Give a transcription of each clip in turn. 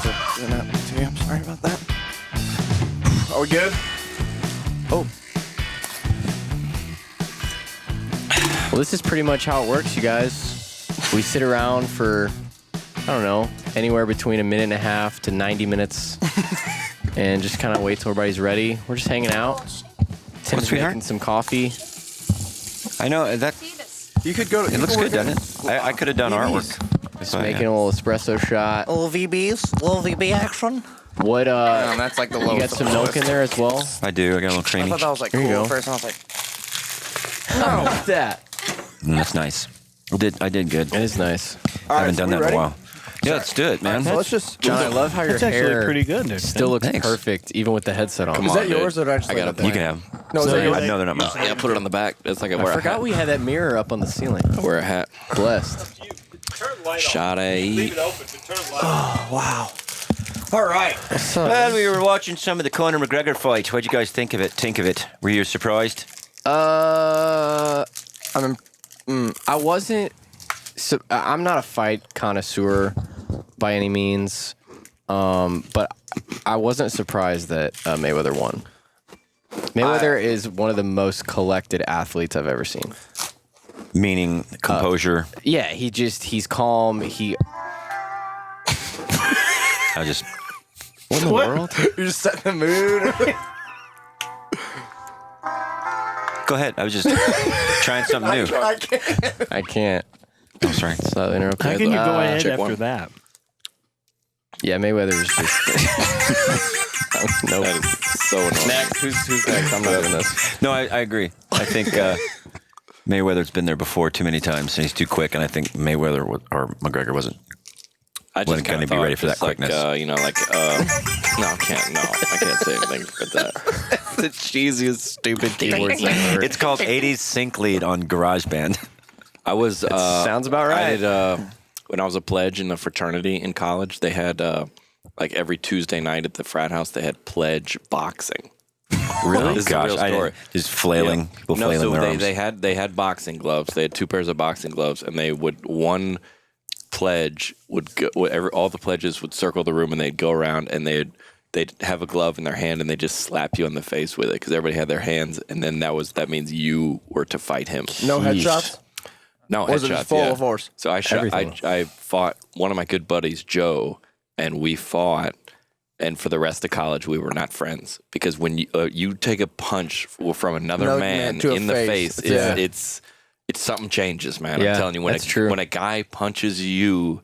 for doing that to me. I'm sorry about that. Are we good? Oh. Well, this is pretty much how it works, you guys. We sit around for, I don't know, anywhere between a minute and a half to 90 minutes and just kind of wait till everybody's ready. We're just hanging out. Tim's making some coffee. I know that. You could go to. It looks good, doesn't it? I could have done artwork. Just making a little espresso shot. Little VBs, little VB action. What? That's like the lowest. You got some milk in there as well? I do. I got a little creamy. I thought that was like Here cool you go. at first, and I was like, How about that? That's nice. I did good. It is nice. I haven't done that in ready? a while. Yeah, let's do it, man. so let's just. John, I love how your That's actually hair pretty good, dude. still looks Thanks. perfect, even with the headset on. Is that yours or did I just? I got it. You can have. No, is that yours? No, they're not mine. Yeah, put it on the back. It's like I wear I a forgot hat. we had that mirror up on the ceiling. I wear a hat. Blessed. Sade. Oh wow. All right. What's up? Well, we were watching some of the Conor McGregor fight. What'd you guys think of it? Were you surprised? I wasn't. So, I'm not a fight connoisseur by any means, but I wasn't surprised that Mayweather won. Mayweather is one of the most collected athletes I've ever seen. Meaning composure. Yeah, he's calm. I just. What in the world? You're just setting the mood. Go ahead. I was just trying something new. I can't. I can't. I'm sorry. So interrupt. How can you go ahead check after one. that? Yeah, Mayweather's just. Nope. That is so annoying. Next, who's next? I'm not doing this. No, I agree. I think Mayweather's been there before too many times, and he's too quick. And I think Mayweather or McGregor wasn't. I just Wasn't kind gonna of be ready for that quickness. no, I can't say anything with that. The cheesiest, stupid keywords ever. It's called 80s Sync Lead on GarageBand. I was. sounds about right. I did, when I was a pledge in the fraternity in college, they had like every Tuesday night at the frat house, they had pledge boxing. Really? This is a real story. Just flailing. Yeah. People No, flailing so their arms. they had boxing gloves. They had 2 pairs of boxing gloves, and they would one pledge would go. All the pledges would circle the room, and they'd go around, and they'd have a glove in their hand, and they just slap you on the face with it because everybody had their hands, and then that means you were to fight him. No headshots. No Or was it headshots. just full yeah. of force? So I fought one of my good buddies, Joe, and we fought. And for the rest of college, we were not friends because when you take a punch from another man to a in the face, Yeah. it's something changes, man. Yeah, I'm telling you, that's true. When a guy punches you,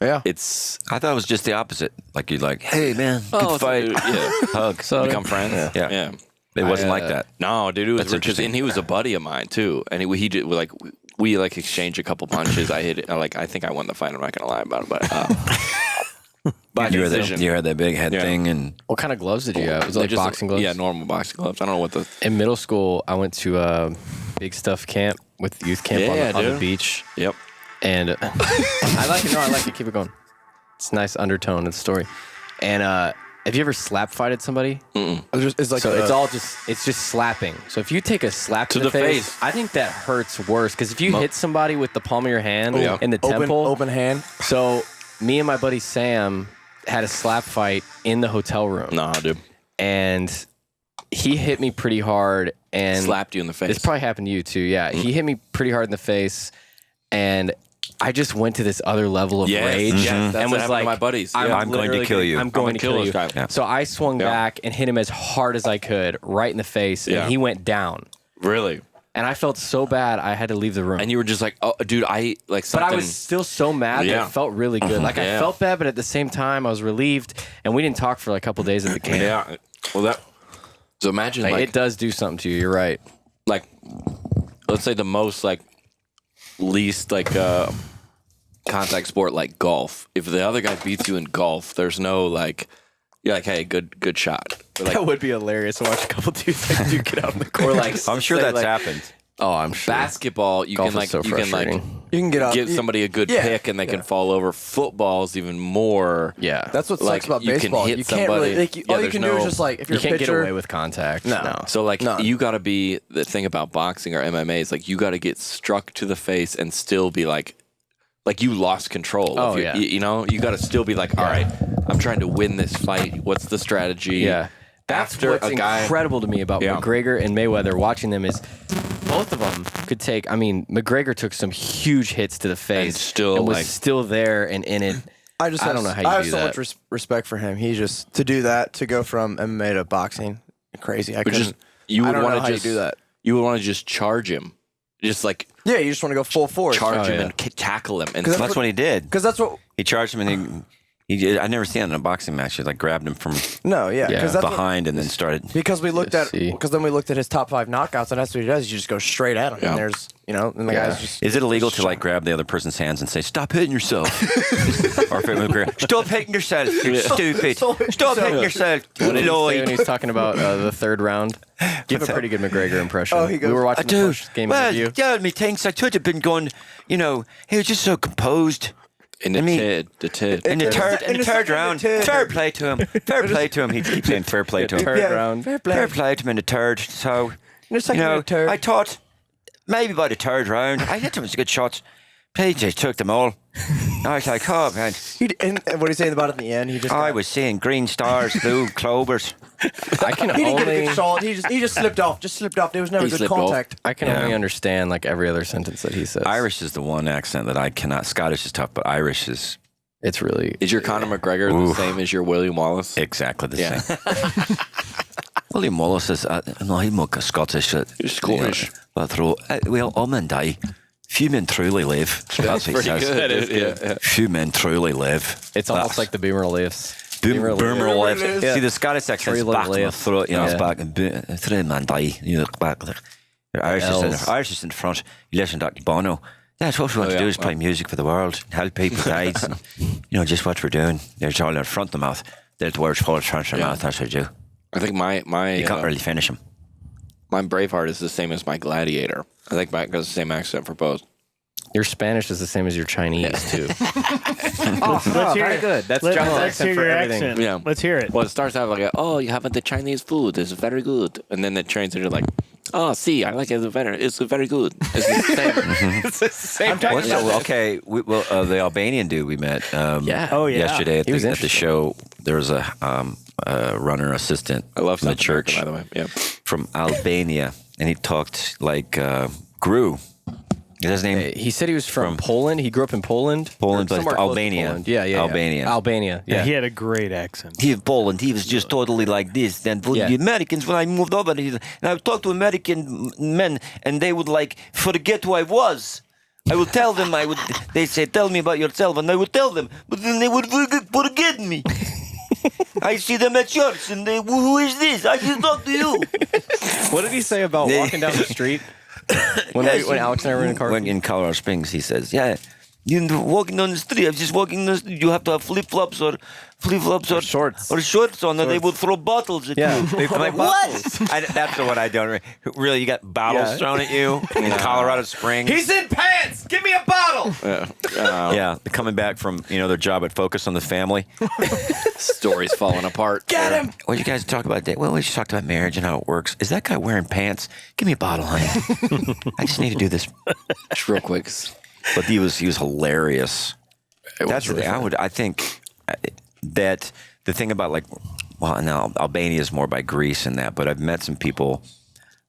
Yeah. it's I thought it was just the opposite. Like you'd like, hey man, good fight, yeah, hug. So become friends. Yeah. It wasn't like that. No, dude, it was That's because interesting. and he was a buddy of mine too, and he did like. We like exchanged a couple punches. I hit it. I think I won the fight. I'm not gonna lie about it, but by You decision. had that big head thing, and What kind of gloves did you have? Was it They're like just boxing gloves? Yeah, normal boxing gloves. I don't know what the. In middle school, I went to a big stuff camp with youth camp on the dude. beach. Yep. And I like it. No, I like it. Keep it going. It's a nice undertone of the story. And have you ever slap fighted somebody? It's like So it's just slapping. So if you take a slap to the face. I think that hurts worse because if you hit somebody with the palm of your hand in the temple, open hand. So me and my buddy Sam had a slap fight in the hotel room. Nah, dude. And he hit me pretty hard and Slapped you in the face. This probably happened to you too. Yeah, he hit me pretty hard in the face, and I just went to this other level of rage Yes, that's and what was happened like, to my buddies. I'm going to literally kill you. I'm going to kill you. this guy. Yeah. So I swung back and hit him as hard as I could, right in the face, Yeah. and he went down. Really? And I felt so bad, I had to leave the room. And you were just like, oh, dude, I like but something. I was still so mad Yeah. that it felt really good. Like I Yeah. felt bad, but at the same time, I was relieved. And we didn't talk for like a couple days at the camp. Yeah. Well, that. So imagine Like, like it does do something to you. You're right. like let's say the most like least like contact sport like golf. If the other guy beats you in golf, there's no like you're like, hey, good shot. Or, like, That would be hilarious to watch a couple dudes like do get out in the court. or like I'm sure say, that's like, happened. Oh, I'm sure. basketball, you Golf can is like so you can like frustrating. You can get up. give somebody a good yeah, pick and they can fall over. Football's even more. Yeah. That's what like, sucks about you can baseball. hit You can't somebody. really. Like, Yeah, all you there's can do is no- just like if You you're a can't get pitcher. away with contact. No. So like None. you got to be the thing about boxing or MMA is like you got to get struck to the face and still be like like you lost control. Oh, of your, yeah. you know, you got to still be like, all right, I'm trying to win this fight. What's the strategy? Yeah. That's After what's a guy, incredible to me about Yeah. McGregor and Mayweather. Watching them is both of them could take. I mean, McGregor took some huge hits to the face still, and was like- still there and in it. I don't know how you I have do so that. much respect for him. He just to do that, to go from MMA to boxing, crazy. I couldn't. you I would don't know want how to you just do that. You would want to just charge him, just like Yeah, you just want to go full force. charge him yeah. and tackle him. And that's That's what he did. Because that's what. He charged him and he I never seen it in a boxing match. He like grabbed him from No, yeah, Yeah. because that's behind and then started. because we looked at Let's see. because then we looked at his top 5 knockouts, and that's what he does. You just go straight at him, Yeah. and there's and the guy's just. Is it illegal to like grab the other person's hands and say, "Stop hitting yourself"? Or if it was, "Stop hitting yourself, you stupid! Stop hitting yourself, What did he say when Lloyd." he's talking about the third round? Give a pretty good McGregor impression. Oh, he goes, we were I watching the do. post-game Well, interview. yeah, me thinks I should have been going. You know, he was just so composed. in the I mean- tid. In the third round, fair play to him. Fair play to him. He keeps saying fair play to him. Third Yeah, round. fair play. Fair play to him in the third. So, In the second you know, and the third. I thought maybe by the third round, I hit some good shots. PJ took them all. I was like, oh man, And what he's saying about it in the end, he just. I was seeing green stars, blue clovers. I can He didn't get a only good shot. He just slipped off. Just slipped off. There was never He good slipped off. contact. I can Yeah. only understand like every other sentence that he says. Irish is the one accent that I cannot. Scottish is tough, but Irish is It's really Is your Conor McGregor the Oof. same as your William Wallace? exactly the Yeah. same. William Wallace is, no, he's more Scottish. He's Scottish. But well, all men die. Few men truly live. That's what he says. That is good. Yeah. Few men truly live. it's almost like the Boomer lives. Boomer lives. lives. See, the Scottish accent is Three back in live. the throat. You know, it's Yeah. back. And three men die. You look back. The Irish is in the front. You listen to Dr. Bono. That's what we want to do is play music for the world, help people die. And, you know, just what we're doing. There's all in front of the mouth. There's the words full of front of the mouth. That's what we do. I think my You can't really finish them. my Braveheart is the same as my Gladiator. I think Mike has the same accent for both. Your Spanish is the same as your Chinese too. Let's hear very it. good. That's Let's John's hear accent for your everything. accent. Yeah. Let's hear it. Well, it starts out like, oh, you have the Chinese food. It's very good. And then the translator like, oh, see, I like it better. It's very good. It's the same. It's the same. What's the, okay, the Albanian dude we met Yeah. Oh, yeah. yesterday at He was the interesting. show. There was a runner assistant I love from the South America, church by the way. Yeah. from Albania, and he talked like Gru. Is his name? He said he was from Poland. He grew up in Poland. Poland, Or but somewhere close to Albania. Poland. Yeah. Albania. Albania. Yeah, Yeah. he had a great accent. He in Poland, he was just totally like this. Then Yeah. the Americans, when I moved over, and I would talk to American men, and they would like forget who I was. I would tell them, they say, tell me about yourself, and I would tell them, but then they would forget me. I see them at church, and they, who is this? I just talk to you. What did he say about walking down the street? When Alex and I were in the car. When in Colorado Springs, he says, yeah, you walking on the street, I'm just walking on the street, you have to have flip-flops or shorts. or shorts on, and they would throw bottles at Yeah, you. they throw I'm like, bottles. what? That's the one I don't really. You got bottles Yeah. thrown at you in Colorado Springs. He's in pants. Give me a bottle. Yeah, coming back from their job at Focus on the Family. Stories falling apart. Get him. What you guys talk about? Well, we just talked about marriage and how it works. Is that guy wearing pants? Give me a bottle, honey. I just need to do this. Just real quick. But he was hilarious. That's the thing. I think that the thing about now Albania is more by Greece and that, but I've met some people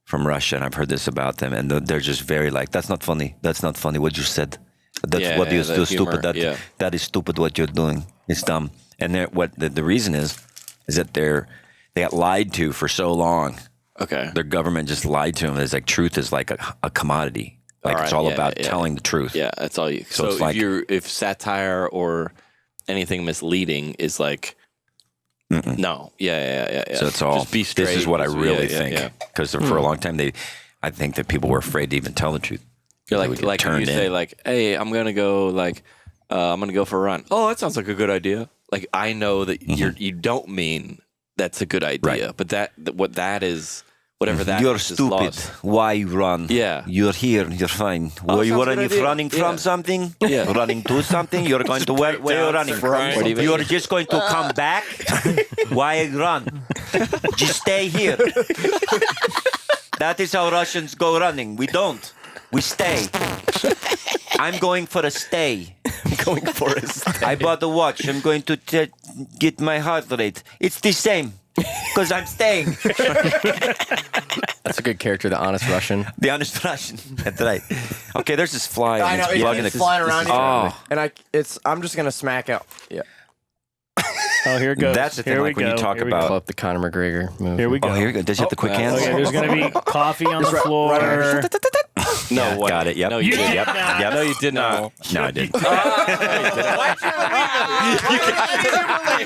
from Russia and I've heard this about them, and they're just very like, that's not funny. That's not funny what you said. That's Yeah, what you the do humor, stupid. yeah. That is stupid what you're doing. It's dumb. And what the reason is that they got lied to for so long. Okay. Their government just lied to them. It's like truth is like a commodity. Like it's all about telling the truth. Yeah, that's all you. So it's like- if satire or anything misleading is like, no, yeah. So it's all. Just be straight. This is what I really Yeah, think. yeah. Because for a long time, I think that people were afraid to even tell the truth. You're They would like get when you turned say in. like, hey, I'm gonna go for a run. Oh, that sounds like a good idea. Like I know that you don't mean that's a good idea, Right. but what that is, whatever that You're is stupid. lost. Why you run? Yeah. You're here. You're fine. Oh, Were you sounds good idea. running from Yeah. something? Yeah. Running to something? You're going to where you're running from? What do you mean? You're just going to come back? Why run? Just stay here. That is how Russians go running. We don't. We stay. I'm going for a stay. going for a stay. I bought the watch. I'm going to get my heart rate. It's the same because I'm staying. That's a good character, the honest Russian. The honest Russian. That's right. Okay, there's this fly. I and know it's bugging it's the- flying around. Oh. And I'm just gonna smack out. Yeah. Oh, here it goes. That's the thing, Here we like, when you go. talk Here we about- go. Pull up the Conor McGregor move. Here we go. Oh, here we go. Does he have the quick hands? Okay, there's going to be coffee on the floor. No, Yeah, what? got it. Yep. No, you You didn't. did Yep. not. Yep. No, you did not. No, I didn't.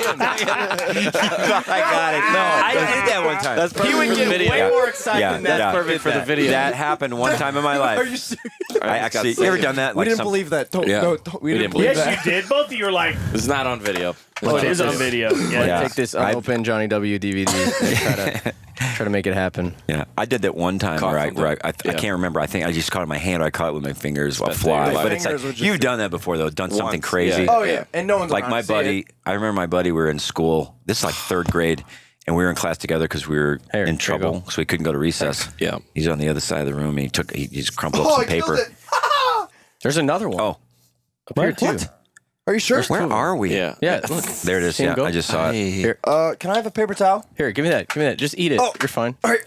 I got it. No, I did that one time. That's perfect He would for the get video. way more excited Yeah, than that. yeah. Perfect for the video. That happened one time in my life. Are you serious? I actually, you ever done that? We Like didn't some- believe that. Yeah. We didn't didn't believe Yes, that. you did. Both of you were like, It's not on video. oh, it is on video. Yeah. Yeah. Take this I- unopened Jonnie W DVD and try to make it happen. Yeah, I did that one time Caught where something. I Yeah. can't remember. I think I just caught it in my hand or I caught it with my fingers, a Spent fly. your life. But it's Fingers like, would just- you've done that before, though. Done something Once, crazy. yeah. Oh yeah, and no one's Like around my to see buddy, it. I remember my buddy, we were in school. This is like 3rd grade. And we were in class together because we were Here, in here you trouble, so we couldn't go to recess. Yeah. He's on the other side of the room. And he just crumpled Oh, up I some killed paper. it. There's another one. Oh, Up here too. What? Are you sure? where are we? Yeah. Yeah, look. There it is. See him Yeah, go? I just saw it. Here, Can I have a paper towel? here, give me that. Give me that. Just eat it. Oh. You're fine. All right.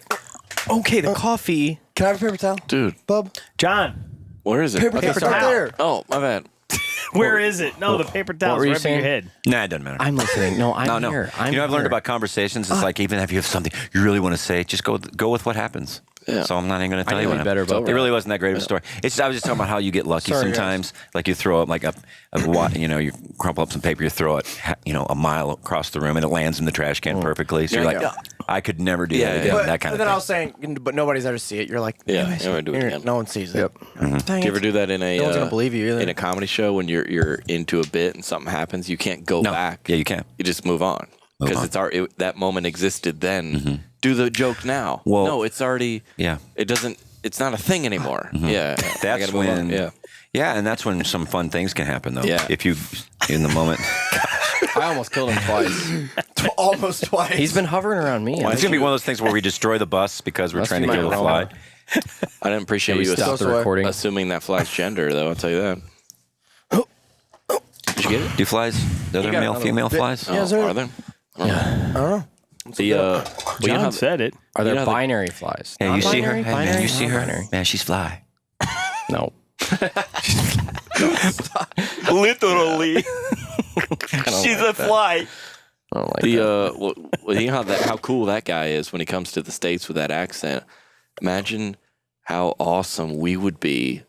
Okay, the coffee. Can I have a paper towel, Dude, bub? Where is it? Paper Okay, towel sorry. right there. Oh, my bad. Where is it? No, the paper towel's were you right by your saying? head. Nah, it doesn't matter. I'm listening. No, I'm no. here. I'm You know, I've learned here. about conversations. It's like even if you have something you really want to say, just go with what happens. Yeah. So I'm not even going to tell I you know what better happened. about It that. really wasn't that great of a story. It's I was just talking about how you get lucky Sorry, guys. sometimes. Like you throw up like you crumple up some paper, you throw it a mile across the room, and it lands in the trash can perfectly. So you're like, Yeah. I could never do Yeah, that yeah. again. But, That kind and of then thing. I was saying, but nobody's ever see it. You're like, Yeah, anyways, I'm gonna do it again. no one sees it. Yep. Dang Do you ever it. do that in a No one's gonna believe you either. in a comedy show when you're into a bit and something happens? You can't go No. back. Yeah, you can. You just move on Move because on. that moment existed then. Do the joke now. Well- no, it's already. Yeah. It doesn't. It's not a thing anymore. Yeah, I That's gotta move on. when. Yeah. and that's when some fun things can happen, though. Yeah. If you, in the moment. I almost killed him twice. Almost twice. He's been hovering around me. It's gonna be one of those things where we destroy the bus because we're Must trying be to my kill the aroma. fly. I didn't appreciate We you stopped the away. recording. assuming that fly's gender, though. I'll tell you that. Did you get it? Do flies? Are there got male, another female one. flies? Yeah, is there- Are there? I don't know. The well, you know John how said it. Are there You know the- binary flies? Hey, you see her? Non-binary? Hey, man, Binary? you see her? Non-binary? Man, she's fly. No. Literally. She's a fly. I don't like the that. well, you know how cool that guy is when he comes to the States with that accent. Imagine how awesome we would be,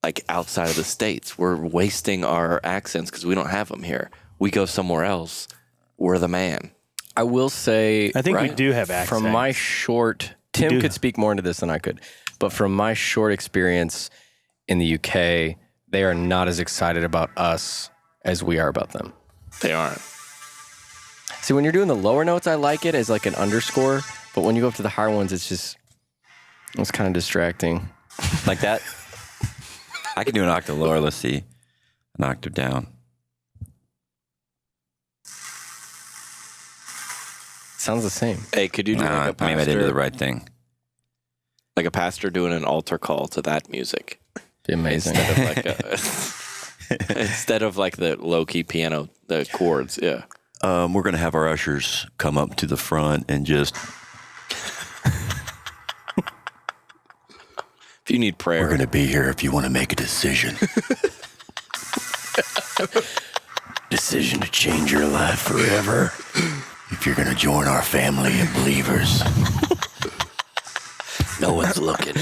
like outside of the States. We're wasting our accents because we don't have them here. We go somewhere else. We're the man. I will say, I think we Right? do have accents. from my short, Tim do. could speak more into this than I could, but from my short experience in the UK, they are not as excited about us as we are about them. They aren't. See, when you're doing the lower notes, I like it as like an underscore, but when you go up to the higher ones, it's kind of distracting. Like that? I can do an octave lower. Let's see. An octave down. Sounds the same. Hey, could you do Nah, like a maybe I didn't do pastor, the right thing. like a pastor doing an altar call to that music Be amazing. instead of like the low key piano, the chords? Yeah. We're going to have our ushers come up to the front and just, If you need prayer, we're going to be here if you want to make a decision. Decision to change your life forever. If you're going to join our family of believers. no one's looking.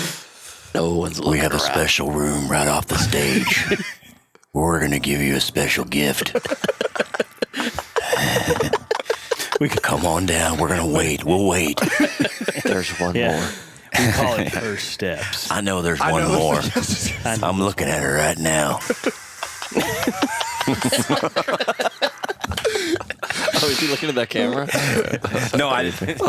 No one's looking. We have a around. special room right off the stage. We're going to give you a special gift. We could Come on down. We're going to wait. We'll wait. There's one Yeah. more. we call it first steps. I know there's one more. I'm looking at her right now. Oh, is he looking at that camera? No, I didn't.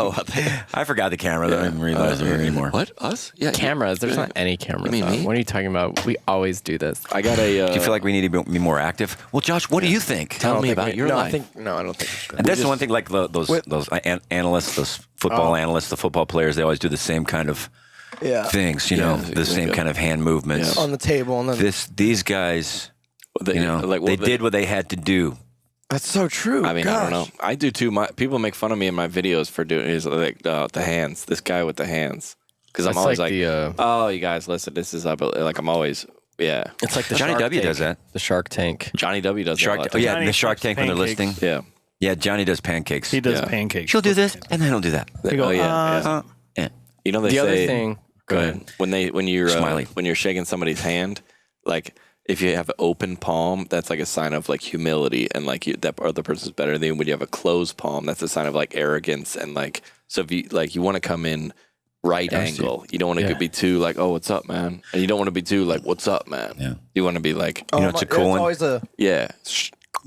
I forgot the camera. I didn't realize it anymore. What? Us? Yeah. Cameras. There's not any cameras. mean on. me? What are you talking about? We always do this. I got a. Do you feel like we need to be more active? Well, Josh, what do you think? Tell me about your life. I don't think we should. And that's the one thing, like those analysts, those football analysts, the football players, they always do the same kind of Yeah. things, you know, the same kind of hand movements. On the table and then These guys, They, they did what they had to do. That's so true. I mean, I don't know. I do too. People make fun of me in my videos for doing the hands. This guy with the hands, because I'm always like, oh, you guys, listen, this is like I'm always. Yeah, it's like the Johnny Shark W Tank. does that. The Shark Tank. Johnny W does Shark. that. Oh yeah, Johnny the Shark Tank when they're pancakes. listening. Yeah, Johnny does pancakes. He does pancakes. She'll do this, and then he'll do that. Go, Oh yeah. You know they The say. other thing. Go ahead. When you're Smiley. when you're shaking somebody's hand, like if you have an open palm, that's like a sign of like humility and like that other person's better than you. When you have a closed palm, that's a sign of like arrogance and like so if you want to come in right angle, you don't want to be too like, oh, what's up, man, and you don't want to be too like, what's up, man. Yeah. You want to be like, it's a cool one. Always a yeah.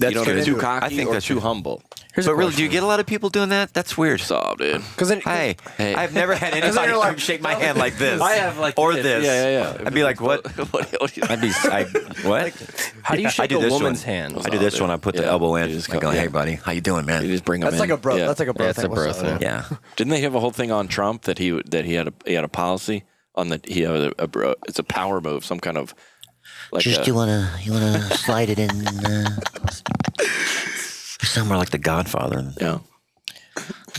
That's you don't good. be too cocky I think or that's too good. humble. But really, do you get a lot of people doing that? That's weird. Stop, dude. because then Hey, Hey. I've never had anybody you're like- come shake my hand like this. I have like or this. this. Yeah. I'd be like, what? what do you- I'd be, what? How do you I shake do a this woman's one. hand? I do this one. I put the elbow in. You just I go, go, hey, yeah. buddy, how you doing, man? You just bring them that's in. like a bro. Yeah. That's like a bro. Yeah, it's thing. a bro What's up? thing. Yeah. Didn't they have a whole thing on Trump that he had a policy on that he had a bro? It's a power move, some kind of like Just you wanna slide it in somewhere like The Godfather. yeah.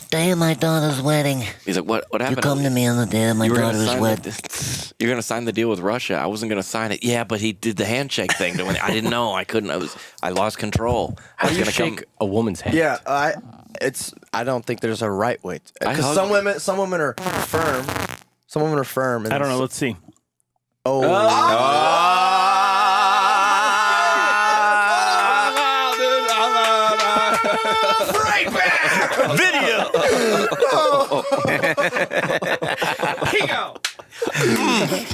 Day of my daughter's wedding. He's like, what You happened? come to me on the day of my You were gonna daughter's sign wedding. You're gonna sign the deal with Russia. I wasn't gonna sign it. Yeah, but he did the handshake thing. I didn't know. I couldn't. I lost control. I How was do you gonna shake come. a woman's hand? Yeah, I don't think there's a right way. Because hug- some women are firm. Some women are firm. And I don't know. Let's see. Video.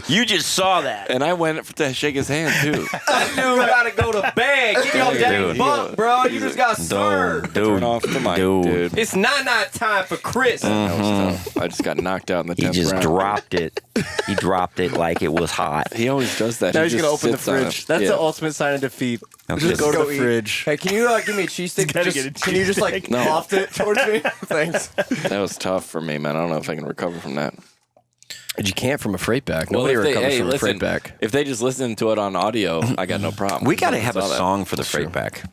You just saw that. And I went to shake his hand too. You gotta go to bed. Give your daddy Dude. bump, bro. You just got Dude, served. Turn off the mic, dude. It's not time for Chris. That was tough. I just got knocked out in the 10th He just round. dropped it. He dropped it like it was hot. He always does that. Now He he's gonna just open the sits on it. fridge. That's Yeah. the ultimate sign of defeat. Okay. Just go to the eat. fridge. Hey, can you give me a cheese stick? gotta get a Can you just like No. loft it towards me? Thanks. That was tough for me, man. I don't know if I can recover from that. But you can't from a freight back. Well, Nobody if they, recovers hey, from a listen, freight back. if they just listen to it on audio, I got no problem. We got to have a Saw that. song for the freight back.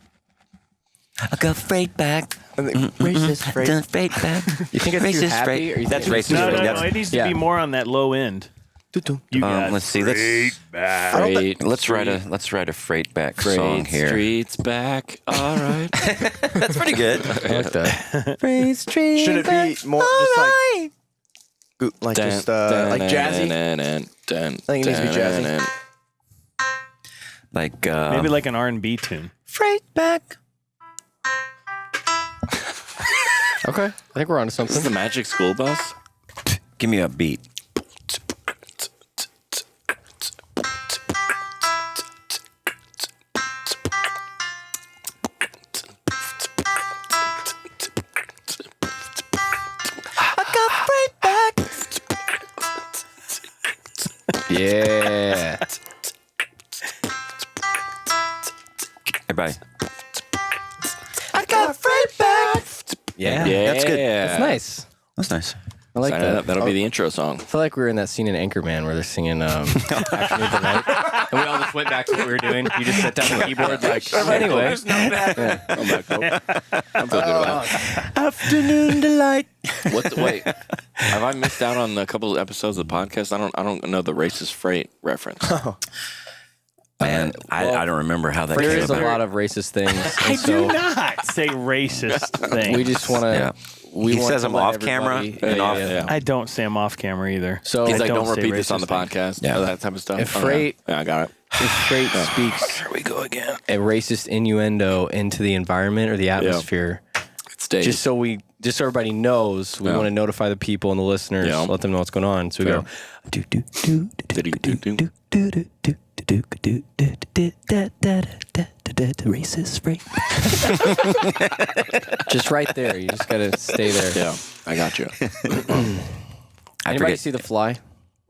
I got freight back. Racist freight. Done freight back. You think it's too Racist happy? freight. Or you That's think racist. No, freight. no, no. It needs to be more on that low end. You got Let's see. Let's write a freight back song here. Streets back. All right. That's pretty good. I like that. Freight street. Should it be more just like jazzy? I think it needs to be jazzy. Like maybe like an R&B tune. freight back. Okay. I think we're on to This something. is the Magic School Bus. Give me a beat. Yeah. Everybody. Yeah. That's good. That's nice. That's nice. I like Sign it that. up. That'll be the intro song. I feel like we were in that scene in Anchorman where they're singing Action of the Night. And we all just went back to what we were doing. You just set down the keyboard like, anyway. I'm back up. I'm feeling good about it. Afternoon delight. Wait, have I missed out on a couple of episodes of the podcast? I don't know the racist freight reference. Man, I don't remember how that There came is a about. lot of racist things. I And so do not say racist things. we just want to. Yeah. We He want says to I'm let off camera everybody- and off. I don't say I'm off camera either. So He's I like, don't say repeat this on the racist things. podcast. Yeah, that type of stuff. If Okay. freight- yeah, I got it. if freight speaks Here we go again. a racist innuendo into the environment or the atmosphere, It stays. just so everybody knows, we Yeah. want to notify the people and the listeners, Yeah. let them know what's going on. So we Yeah. go. Do do do do do do do do do do do racist freight. Just right there. You just gotta stay there. Yeah, I got you. I Anybody forget- see The Fly?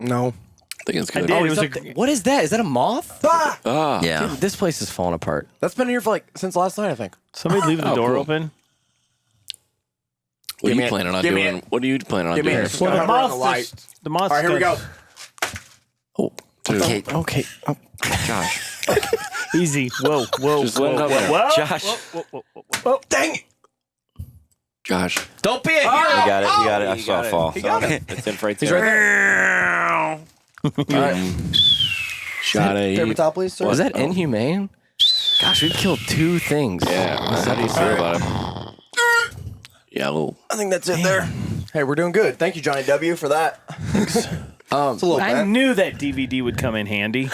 No. think it's good. did. Oh, It was what is that? Is that a moth? Ah, Yeah. Dude, this place is falling apart. That's been here for since last night, I think. Somebody leave the door cool. open. what are Give you me planning on give me doing? What are you planning on Give me doing? a- Well, the Cover on the moth. light. The moth. All right, here we go. Oh, dude. Okay. Okay. Oh, Gosh. Easy. Whoa, whoa, Just whoa, let it whoa, up whoa, whoa, Josh. whoa, whoa, whoa, whoa. Dang it. Josh. Don't be a hero. You got it. You got it. I You saw got it it. fall. It's in Freight's He's right area. there. All right. Shot it. Paper towel, please, sir. Was that inhumane? Gosh, we've killed 2 things. Yeah. How do you feel about it? Yeah. Well, I think that's it there. Hey, we're doing good. Thank you, Johnny W, for that. Thanks. It's a little I bad. knew that DVD would come in handy.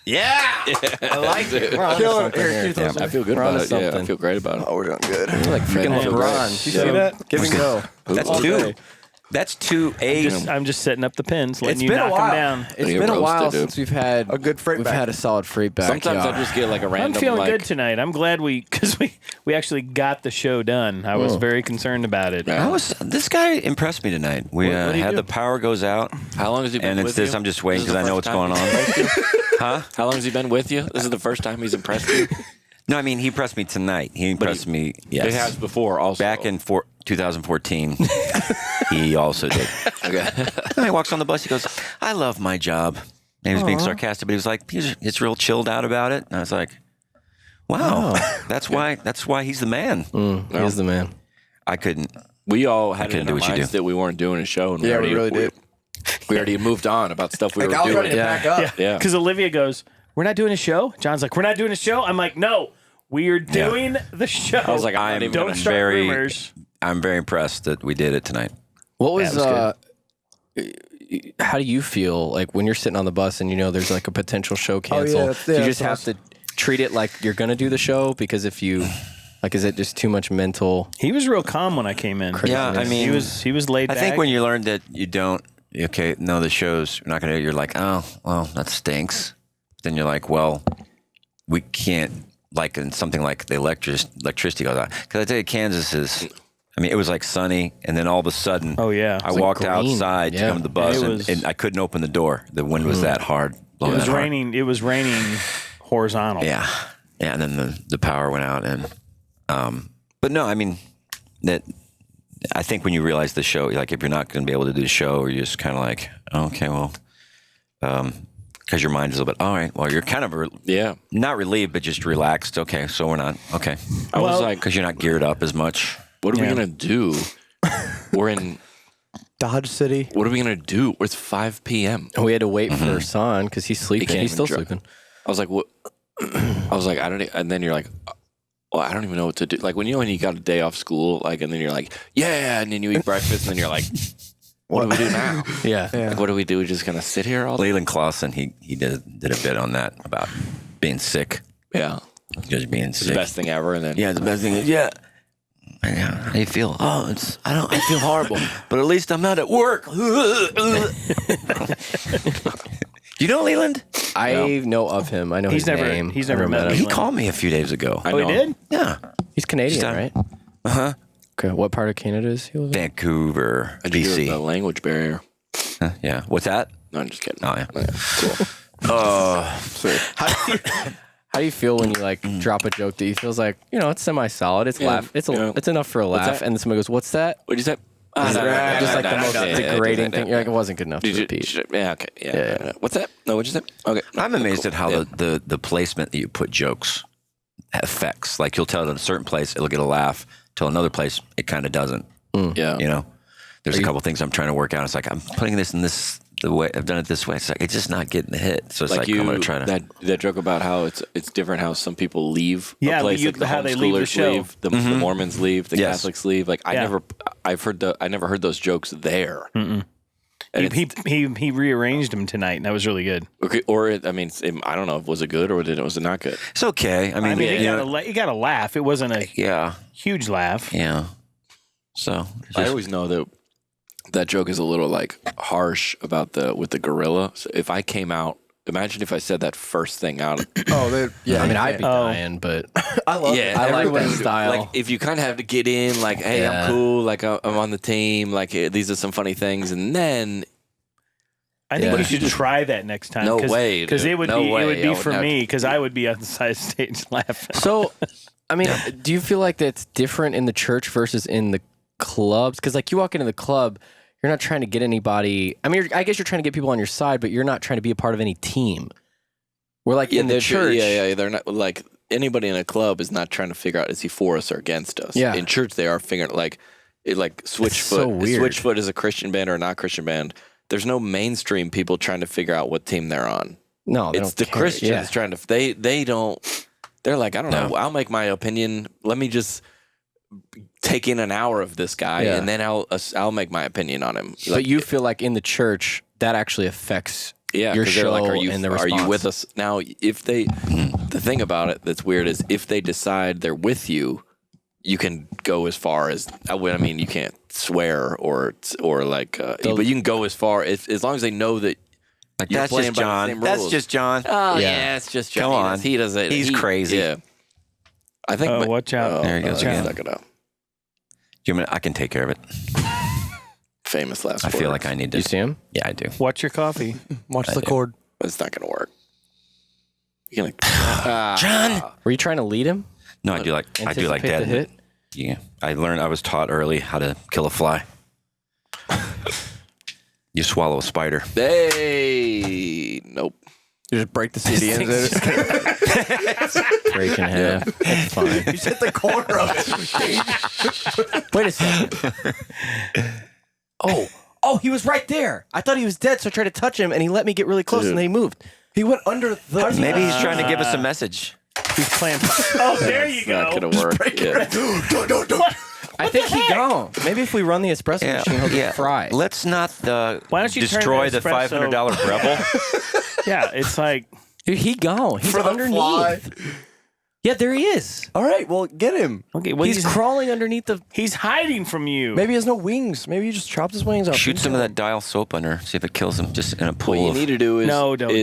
Yeah. I like it. We're on Kill it. something Here, here. keep those. I feel good We're about onto it. Yeah, I something. feel great about it. Oh, we're doing good. You're like freaking Man, LeBron. You see that? Give and go. That's All two. day. That's 2 8. I'm just setting up the pins, letting It's you been a knock them while. down. It's You been a roasted, while dude. since we've had A good freight We've back. had a solid freight back. Sometimes yeah. I just get like a random. I'm feeling like, good tonight. I'm glad because we actually got the show done. I was very concerned about it. Yeah. This guy impressed me tonight. We What did he had do? the power goes out, How long has he been and it's with this. you? I'm just waiting This is because I the know what's first going time on. How long has he been with you? This is the first time he's impressed you. No, I mean he impressed me tonight. He impressed me. Yes, He has before also. back in 2014. He also did. Okay. And he walks on the bus. He goes, "I love my job." And he was being sarcastic, but he was like, "He's real chilled out about it." And I was like, "Wow, that's why he's the man." He's the man. I couldn't. We all had it couldn't in do our what you minds do. that we weren't doing a show, and Yeah, we really did. We already moved on about stuff we Like, were I was ready doing. to pack up. Yeah. Because Olivia goes, "We're not doing a show." John's like, "We're not doing a show." I'm like, "No, we are doing the show." I was like, I'm not even "Don't gonna start very- rumors." I'm very impressed that we did it tonight. What was, it was how do you feel like when you're sitting on the bus and you know there's like a potential show cancel? that's- do you yeah, just have that's to treat it like you're going to do the show? Because if you, like, is it just too much mental? He was real calm when I came in. Yeah, I mean, he was laid I back. think when you learn that you don't, okay, no, the show's not going to, you're like, oh, well, that stinks. Then you're like, well, we can't, like, in something like the electricity goes out. Because I tell you, Kansas is, I mean, it was like sunny, and then all of a sudden, Oh, yeah. I It's like walked green. outside to Yeah. come to the bus, It was- and I couldn't open the door. The wind was that hard. blowing it was that hard. raining. It was raining horizontal. Yeah, yeah, and then the power went out, and but no, I mean that. I think when you realize the show, like if you're not going to be able to do the show, you're just kind of like, okay, well, because your mind is a little bit, all right, well, you're kind of Yeah. not relieved, but just relaxed. Okay, so we're not okay I was like, because you're not geared up as much. what are we Yeah. going to do? We're in, Dodge City. what are we going to do? It's 5 p.m. We had to wait for Son because he's sleeping. can't He's still even sleeping. I was like, what? I was like, I don't, and then you're like, well, I don't even know what to do. Like when you got a day off school, like, and then you're like, yeah, and then you eat breakfast, and then you're like, what do we do now? Yeah. Like, what do we do? We're just going to sit here all day? Leland Clausen, he did a bit on that about being sick, Yeah. just being It's the sick. best thing ever. And then, Yeah, the best thing is, yeah. How do you feel? Oh, I feel horrible, but at least I'm not at work. You know Leland? I know of him. I know He's his never- name. he's never met him. him. He called me a few days ago. I Oh, know he him. did? Yeah, He's Canadian, Just, right? uh-huh. Okay. What part of Canada is he? Living? Vancouver, I do the BC. language barrier. Yeah, what's that? No, I'm just kidding. Oh yeah. Okay, cool. How do you feel when you like drop a joke that you feels like it's semi-solid? It's Yeah, laugh. It's yeah. it's enough for a laugh, that? and then somebody goes, "What's that?" What'd you say? Just like the most degrading thing. You're like, it wasn't good enough to repeat. Yeah, okay. Yeah. What's that? No, what'd you say? Okay. I'm amazed at how Yeah. the placement that you put jokes affects. Like you'll tell it in a certain place, it'll get a laugh. Till another place, it kind of doesn't. Yeah. You know, there's a couple things I'm trying to work out. It's like I'm putting this in this the way I've done it this way. It's like it's just not getting the hit. So it's like I'm gonna try to. that joke about how it's different how some people leave Yeah, a place, you- like the how they leave the homeschoolers show. leave, the Mormons leave, the Yes. Catholics leave. Like I Yeah. never heard those jokes there. And He rearranged them tonight, and that was really good. okay, or I mean, I don't know, was it good or was it not good? It's okay. I mean, I mean, you you got a laugh. It wasn't a yeah, huge laugh. yeah. So I always know that joke is a little like harsh about with the gorilla. So if I came out Imagine if I said that first thing out. Yeah, I mean, I'd be dying, but I love it. I like that style. Like, if you kind of have to get in, like, hey, I'm cool, like, I'm on the team, like, these are some funny things, and then I think you should try that next time. No way, because dude. it would No be way. it would be I would for not- me because I would be on the side of the stage laughing. So, I mean, do you feel like that's different in the church versus in the clubs? Because, like, you walk into the club, you're not trying to get anybody. I mean, I guess you're trying to get people on your side, but you're not trying to be a part of any team. We're like in the church. They're not like anybody in a club is not trying to figure out is he for us or against us. Yeah. In church, they are figuring like Switchfoot. so weird. Switchfoot is a Christian band or a not Christian band. There's no mainstream people trying to figure out what team they're on. No, they It's don't the care. Christians Yeah. trying to. They don't. They're like, I don't know. I'll make my opinion. Let me just take in an hour of this guy, Yeah. and then I'll make my opinion on him. But you feel like in the church that actually affects your 'cause show they're like, and the are response. you with us now? If they, the thing about it that's weird is if they decide they're with you, you can go as far as I mean, you can't swear or like, but you can go as far as long as they know that. Like, You're that's playing just by the John. same That's rules. just John. Oh Yeah. yeah, it's just Come John. on. He does it. He's crazy. Yeah, I think. Oh, watch out. There he goes again. Stuck it up. Jim, I can take care of it. Famous last. I feel words. like I need You to. see him? Yeah, I do. Watch your coffee. Watch the do. cord. It's not gonna work. You're gonna. John. Were you trying to lead him? No, I do like Anticipate that. the hit? Yeah, I was taught early how to kill a fly. You swallow a spider. Hey, nope. You just break the CD in. Break in half. That's fine. You just hit the corner of it. Wait a second. Oh, he was right there. I thought he was dead, so I tried to touch him, and he let me get really close, and then he moved. He went under the. Maybe he's trying to give us a message. He's playing. Oh, there you It's not go. gonna work. Yeah. Don't. I think he gone. Maybe if we run the espresso machine, he'll get fried. Let's not Why don't you turn destroy the the espresso- $500 Rebel. Yeah, it's like Dude, he gone. He's For the underneath. fly. Yeah, there he is. All right, well, get him. okay. Well, He's crawling underneath the. he's hiding from you. Maybe he has no wings. Maybe you just chopped his wings off. Shoot some of that dial soap under. See if it kills him. Just in a What pool you of. need to do is No, don't.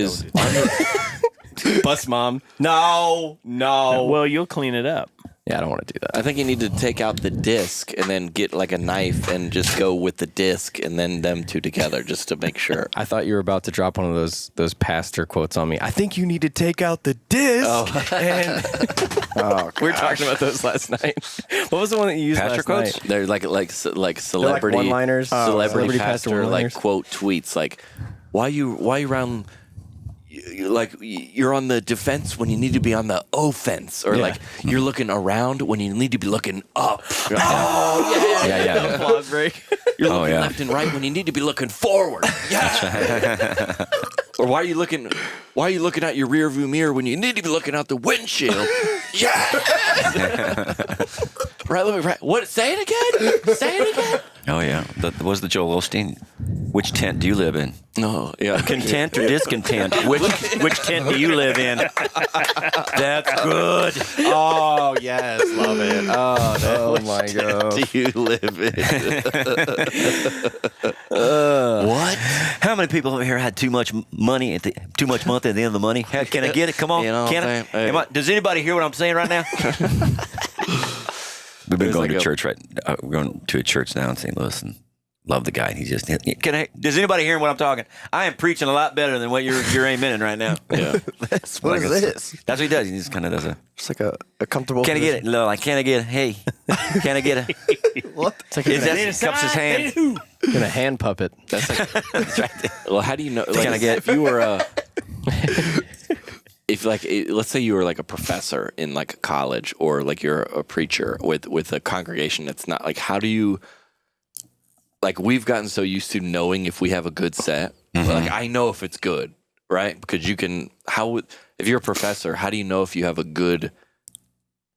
Bus mom. No. Well, you'll clean it up. Yeah, I don't want to do that. I think you need to take out the disc and then get like a knife and just go with the disc and then them two together just to make sure. I thought you were about to drop one of those pastor quotes on me. I think you need to take out the disc. And we were talking about those last night. What was the one that you used Pastor last quotes? night? They're like celebrity one-liners? celebrity pastor pastor like one-liners? quote tweets like why you around like you're on the defense when you need to be on the offense or like you're looking around when you need to be looking up. Yeah. Applause break. You're Oh, looking yeah. left and right when you need to be looking forward. Yeah. Or why are you looking at your rear view mirror when you need to be looking out the windshield? Yeah. Right. What? Say it again. Say it again. Oh, yeah. What was the Joel Osteen? Which tent do you live in? No. Yeah. Content or discontent? Which tent do you live in? That's good. Oh, yes. Love it. Oh my God. Do you live in? What? How many people over here had too much money too much month at the end of the money? Can I get it? Come on. You know, Can I? hey. Does anybody hear what I'm saying right now? We've been There's going like to a- church we're going to a church now in St. Louis and love the guy. And he's just does anybody hear what I'm talking? I am preaching a lot better than what you're amening right now. Yeah. What is this? That's what he does. He just kind of does a. It's like a comfortable. Can I get it? No, like can I get it? Hey, can I get it? What? It's like Is a, that cups his hand? in a hand puppet. That's like. That's right. Well, how do you know? Like, Can I get- if you were a. If like let's say you were like a professor in like college or like you're a preacher with a congregation that's not like how do you like we've gotten so used to knowing if we have a good set like I know if it's good right because you can if you're a professor how do you know if you have a good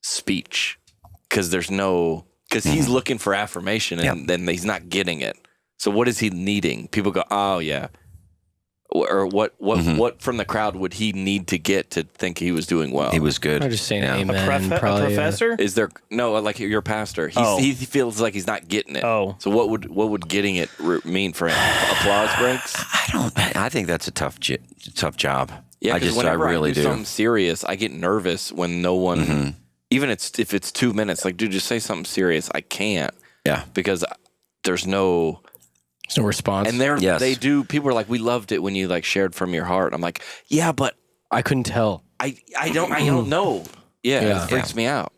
speech because he's looking for affirmation and then he's not getting it so what is he needing people go oh yeah Or what from the crowd would he need to get to think he was doing well? He was good. I'm just saying Yeah. amen. A probably, professor? Is there no like your pastor? He feels like he's not getting it. Oh. So what would getting it mean for him? Applause breaks? I think that's a tough job. Yeah, because I whenever really I do something serious, I get nervous when no one, even if it's 2 minutes. Like, dude, just say something serious. I can't. Yeah. Because there's no response. And they do. People are like, we loved it when you like shared from your heart. I'm like, yeah, but I couldn't tell. I don't know. Yeah, it freaks me out.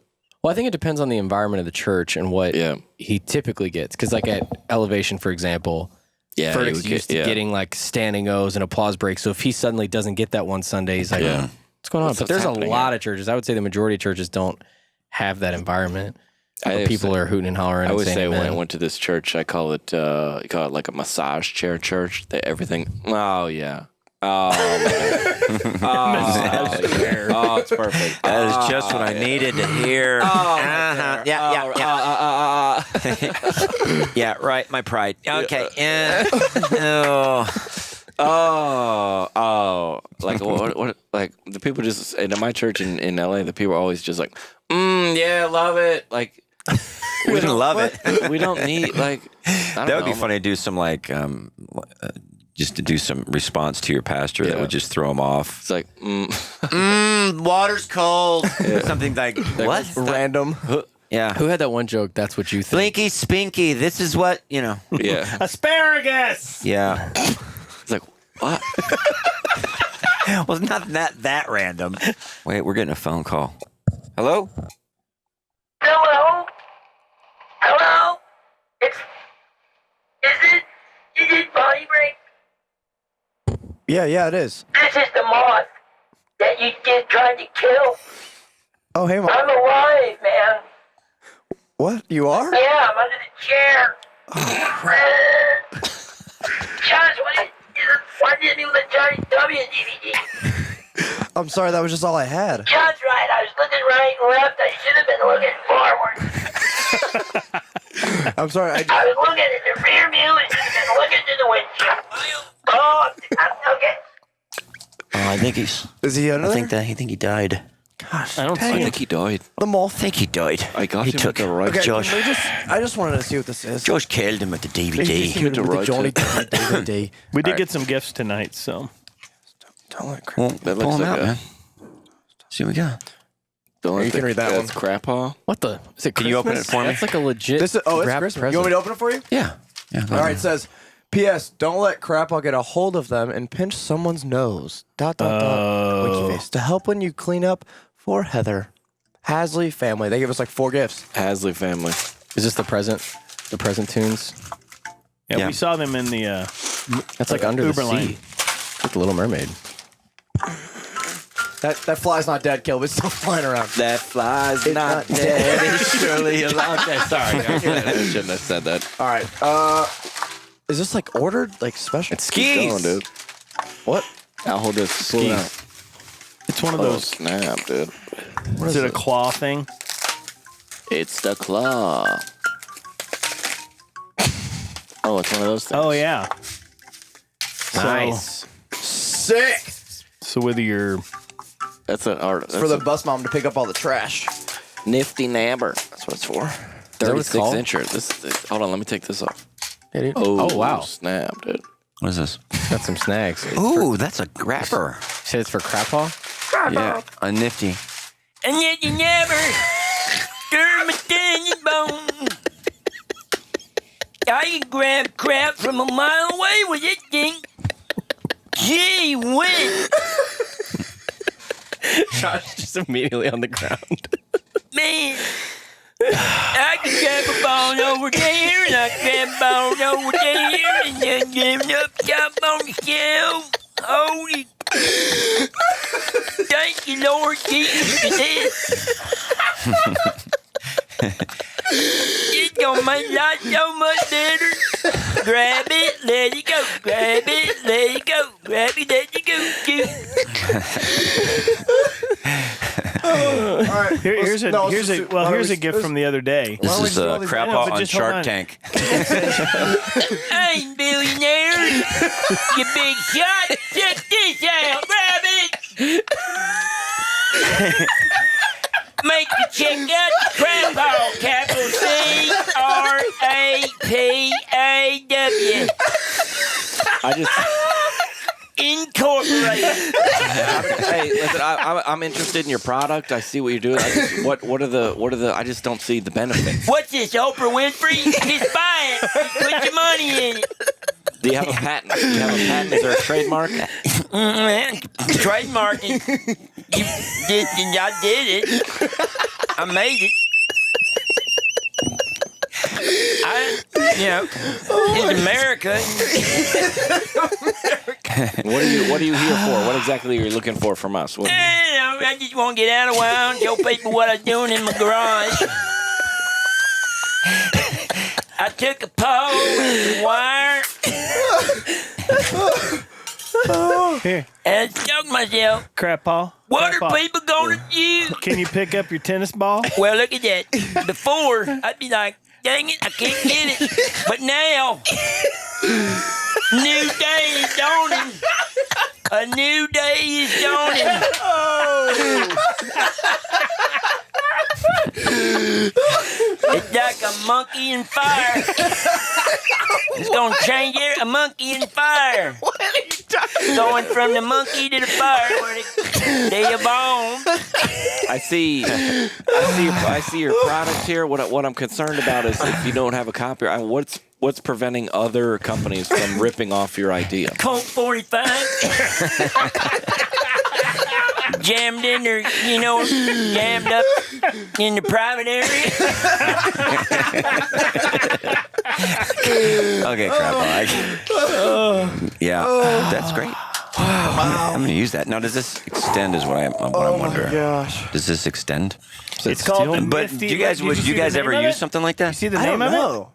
Well, I think it depends on the environment of the church and what he typically gets. Because like at Elevation, for example, Furtick's used to getting like standing O's and applause breaks. So if he suddenly doesn't get that one Sunday, he's like, what's going on? But there's a lot of churches. I would say the majority of churches don't have that environment. People are hooting and hollering. I would say amen. when I went to this church, I call it like a massage chair church. Everything. Oh yeah. Oh, oh, it's perfect. That is just what I needed to hear. Yeah, right. My pride. Okay. Yeah. Like what? Like the people just in my church in LA, the people are always just like, yeah, love it. Like we don't love it. We don't need like. That would be funny to do some like just to do some response to your pastor that would just throw him off. It's like, water's cold. Something like what? Random. Yeah. Who had that one joke? That's what you think. Blinky Spinky. This is what Yeah. Asparagus. Yeah. It's like what? Well, it's not that random. Wait, we're getting a phone call. Hello? Hello? Is it body break? Yeah, it is. This is the moth that you just tried to kill. Oh, hey, Mom. I'm alive, man. What? You are? Yeah, I'm under the chair. Josh, why didn't you with the Jonnie W DVD? I'm sorry, that was just all I had. John's right. I was looking right and left. I should have been looking forward. I'm sorry. I was looking at the rear view and should have been looking to the windshield. Oh, I'm okay. Oh, I think he's. Is he under there? I think he died. Gosh, I think he died. the moth. I think he died. I got he him took at the right. Okay, Josh. I just wanted to see what this is. Josh killed him with the DVD. With the right Jonnie W DVD. We did get some gifts tonight, so. Don't let Well, That pull looks him like out, man. See what we got. You can read that That's Crappaw. What the? Is it Christmas? Can you open it for me? That's like a legit. This is, it's wrapped Christmas. present. You want me to open it for you? Yeah. Go All right, ahead. it says, P.S. Don't let Crappaw get a hold of them and pinch someone's nose. ... Winky face. To help when you clean up for Heather. Hasley family. They gave us like 4 gifts. Hasley family. Is this the present? The present tunes? Yeah, Yeah. we saw them in the. That's like Under Uber the line. Sea. Like the Little Mermaid. That fly's not dead, Kill, but it's still flying around. That fly's not dead. It's surely alive. Okay, sorry. I shouldn't have said that. All right. Is this like ordered? Like special? It's Keep going, dude. What? I'll hold this. Pull it out. It's one of Oh, those. snap, dude. Is it a claw thing? It's the claw. Oh, it's one of those things. Oh yeah. Nice. Sick. So with your That's an art. That's For the bus mom to pick up all the trash. nifty nabber. That's what it's for. that what it's 36 called? incher. Hold on, let me take this off. Yeah, dude. Oh, wow. Snap, dude. What is this? Got some snags. Ooh, that's a grapper. Say it's for Crappaw? Yeah, a nifty. And yet you never stir my tiny bone. I can grab crap from a mile away with this thing. Gee whiz. Josh just immediately on the ground. Man, I can grab a bone over there, and I can grab a bone over there, and then give it up top on the shelf. Holy. Thank you, Lord Jesus, for this. It's gonna make life so much better. Grab it, let it go. Grab it, let it go. Grab it, let it go. All right. here's a gift from the other day. This is do all these- Crappaw I know, but on just hold Shark on. Tank. I'm billionaire. You big shot. Check this out. Grab it. Make you check out the Crappaw. Capital C-R-A-P-A-W. I just. Incorporated. Hey, listen, I'm interested in your product. I see what you're doing. What are the? I just don't see the benefits. What's this, Oprah Winfrey? Just buy it. Put your money in it. Do you have a patent? Is there a trademark? Trademarking. I did it. I made it. In America. What are you here for? What exactly are you looking for from us? What, I just want to get out of a while and show people what I'm doing in my garage. I took a pole and wire Here, and stuck myself. Crappaw. What Crappaw. are people going to do? Can you pick up your tennis ball? Well, look at that. Before, I'd be like, dang it, I can't get it. But now, new day is dawning. A new day is dawning. It's like a monkey in fire. It's gonna change it. A monkey in fire. What are you talking about? Going from the monkey to the fire where they evolved. I see your product here. What I'm concerned about is if you don't have a copyright, what's preventing other companies from ripping off your idea? Colt 45. Jammed in there, jammed up in the private area. Okay, Crappaw. Yeah, that's great. I'm going to use that. Now, does this extend? Is what I'm wondering. Gosh. Does this extend? It's called the But nifty. do you guys would you guys ever use something like that? You see the I name don't of it? know.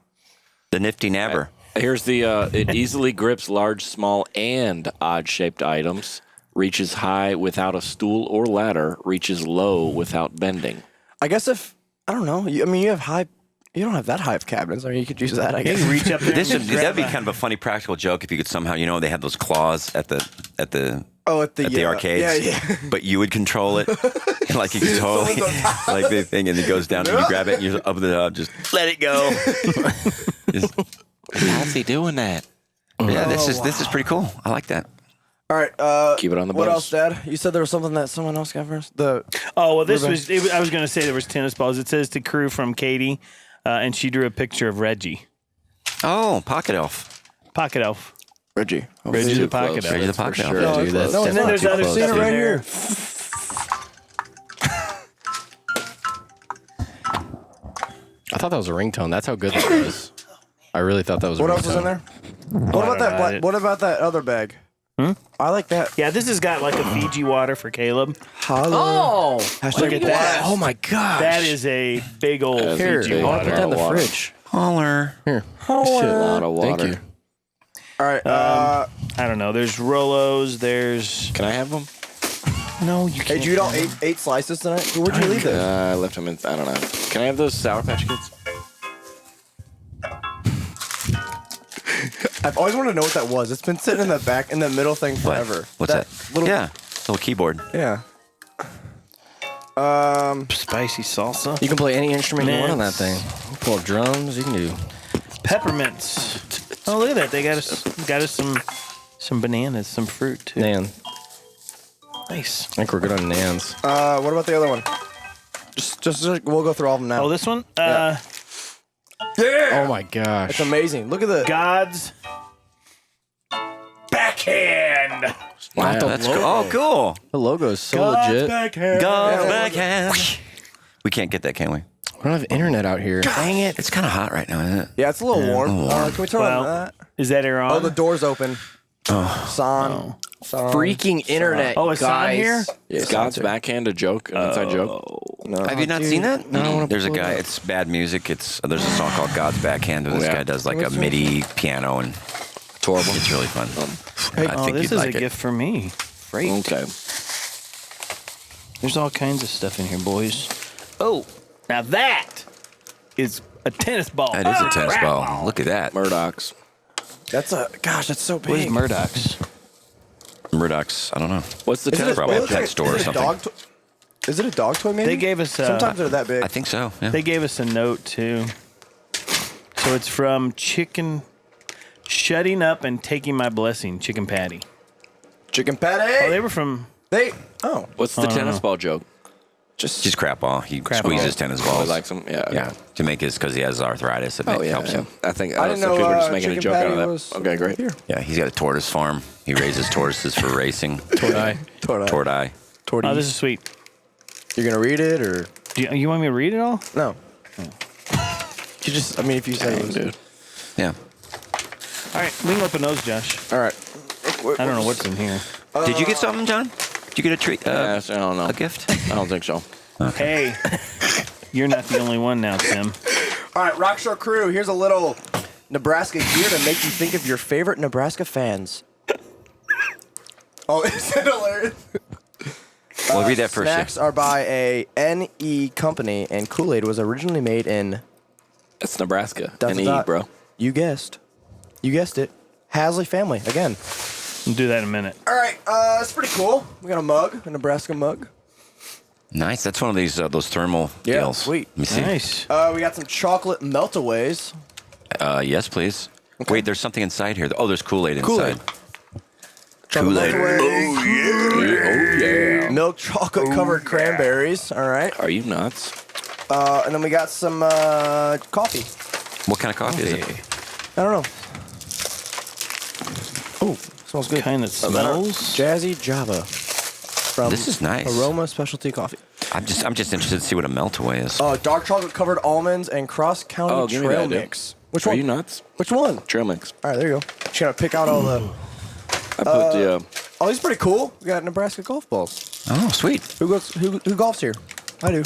The nifty nabber. Here's the. It easily grips large, small, and odd-shaped items. Reaches high without a stool or ladder. Reaches low without bending. I guess if I don't know. You have high. You don't have that high of cabinets. I mean, you could use that. I You guess. can reach up there. That'd be kind of a funny practical joke if you could somehow, they had those claws at the At the arcades. Yeah. But you would control it, like you could totally, like the thing, and it goes down and you grab it and you're up the just Let it go. How's he doing that? yeah. This is pretty cool. I like that. All right. Keep it on the What bus. else, Dad? You said there was something that someone else got first. Oh, well, this was. I was going to say there was tennis balls. It says to crew from Katie, and she drew a picture of Reggie. Oh, pocket elf. Pocket elf. Reggie. Reggie the pocket Reggie elf. the pocket elf. Sure, No, dude. That's no, And then there's other I've seen stuff it in right there. here. I thought that was a ringtone. That's how good that was. I really thought that was a What ringtone. else was in there? What about that? know. What about that other bag? I like that. Yeah, this has got like a Fiji water for Caleb. Holla. Oh, Look at that. oh my gosh. That is a big old Here, Fiji I want to water. put that in the Water. fridge. Holler. Here. A lot of water. Thank you. All right. I don't know. There's Rolos. There's Can I have them? no. You hey, can't. did you eat all eight slices tonight? Where'd you leave this? I left them in. I don't know. Can I have those Sour Patch Kids? I've always wanted to know what that was. It's been sitting in the back, in the middle thing forever. What's that? Little, Yeah, little keyboard. Yeah. Spicy salsa. You can play any instrument you want on that Mints. thing. You pull up drums. You can do. Peppermints. Oh, look at that. They got us some bananas, some fruit too. Nan. Nice. I think we're good on nans. What about the other one? Just we'll go through all of them now. Oh, this one. Yeah. Oh my gosh. It's amazing. Look at the. God's backhand. Wow, That's cool. Oh, cool. The logo is so God's legit. backhand. God's backhand. We can't get that, can we? We don't have internet out here. Dang it. It's kind of hot right now, isn't it? Yeah, it's a little warm. Can we turn on Well, that? is that air on? Oh, the door's open. San. Freaking internet. Oh, is San guys. here? Is God's backhand a joke? An inside joke? No. Have you not seen that? No, I wanna There's a pull it guy. up. It's bad music. There's a song called God's Backhand where this Yeah. guy does like a MIDI piano and It's horrible. it's really fun. I Oh, think this you'd is like a it. gift for me. Great. Okay. There's all kinds of stuff in here, boys. Oh, now that is a tennis ball. That is a tennis ball. Look at that. Murdoch's. That's so big. Where's Murdoch's? Murdoch's, I don't know. What's the Is it tennis probably ball? a pet store or is it a something. dog is it a dog toy, maybe? They gave us. Sometimes they're that big. I think so. Yeah. They gave us a note too. So it's from Chicken Shutting Up and Taking My Blessing, Chicken Patty. Chicken patty. Oh, they were from. What's the tennis ball joke? Just Crappaw. He Crappaw. squeezes tennis Oh, balls. he likes them? Yeah. Yeah, to make his, because he has arthritis. It helps him. I think I didn't some know people are just making a Chicken joke out Patty of that. was Okay, great. here. Yeah, he's got a tortoise farm. He raises tortoises for racing. Tortoise. Tortoise. Oh, this is sweet. You're gonna read it or Do you want me to read it all? no? You just. I mean, if you say it was, Dude. Yeah. All right, we can open those, Josh. all right. I don't know what's in here. Did you get something, John? Did you get a treat? Yes, I don't know. A gift? I don't think so. Hey, you're not the only one now, Tim. All right, Rockshore Crew. Here's a little Nebraska gear to make you think of your favorite Nebraska fans. Oh, is it hilarious? Well, read that first. Snacks are by a NE company, and Kool-Aid was originally made in. It's Nebraska. dot, NE, dot, bro. You guessed it. Hasley family again. We'll do that in a minute. All right, it's pretty cool. We got a mug, a Nebraska mug. Nice. That's one of these those thermal Yeah, deals. sweet. Let me see. Nice. We got some chocolate meltaways. Yes, please. Wait, there's something inside here. Oh, there's Kool-Aid inside. Kool-Aid. Chocolate Kool-Aid. meltaways. Milk chocolate covered cranberries. All right. Are you nuts? And then we got some coffee. What kind of coffee is it? I don't know. Oh, smells good. Kind of smells. Jazzy Java from This is nice. Aroma Specialty Coffee. I'm just interested to see what a meltaway is. Dark chocolate covered almonds and cross county Oh, give me trail that, dude. mix. Which Are one? you nuts? Which one? Trail mix. All right, there you go. Just gotta pick out all the. I put the. Oh, these are pretty cool. We got Nebraska golf balls. Oh, sweet. Who golfs here? I do.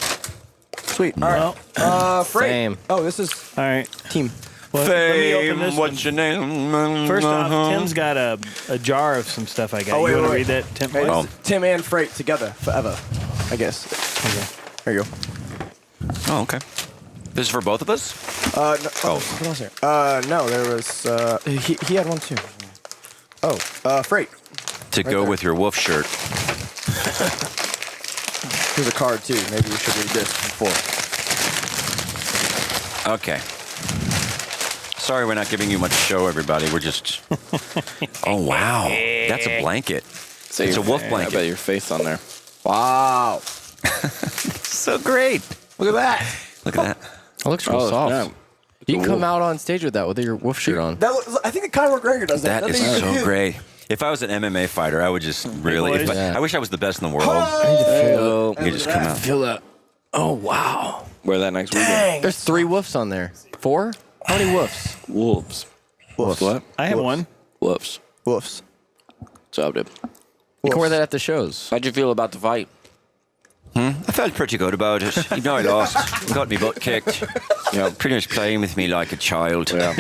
Sweet. All right. Freight. Same. Oh, this is All right. team. Well, let me open this one. What's your name? First off, Tim's got a jar of some stuff I got. Oh, wait, you want to wait, read that, Tim? Hey, Oh. this is Tim and Freight together forever, I guess. Okay. There you go. Oh, okay. This is for both of us? No, what else here? No, there was. He had one too. Oh, Freight. To go there. with your wolf shirt. Here's a card too. Maybe we should read this before. Okay. Sorry we're not giving you much show, everybody. We're just... Oh, wow. That's a blanket. Say It's a your- wolf I bet blanket. your face on there. Wow. So great. Look at that. Look at that. It looks real Oh, soft. yeah. You can come out on stage with that with your wolf shirt on. That looks, I think Conor McGregor does that. That is Doesn't he? so great. If I was an MMA fighter, I would just really... boys. I wish I was the best in the world. Oh, You could just come out. Feel that. Oh, wow. wear that next weekend. Dang. There's 3 woofs on there. 4? How many woofs? Wolves. Wolves. What? I have one. Wolves. Wolves. What's up, dude? You can wear that at the shows. How'd you feel about the fight? I felt pretty good about it. You know, I lost. Got me butt kicked. You know, pretty much playing with me like a child. Yeah.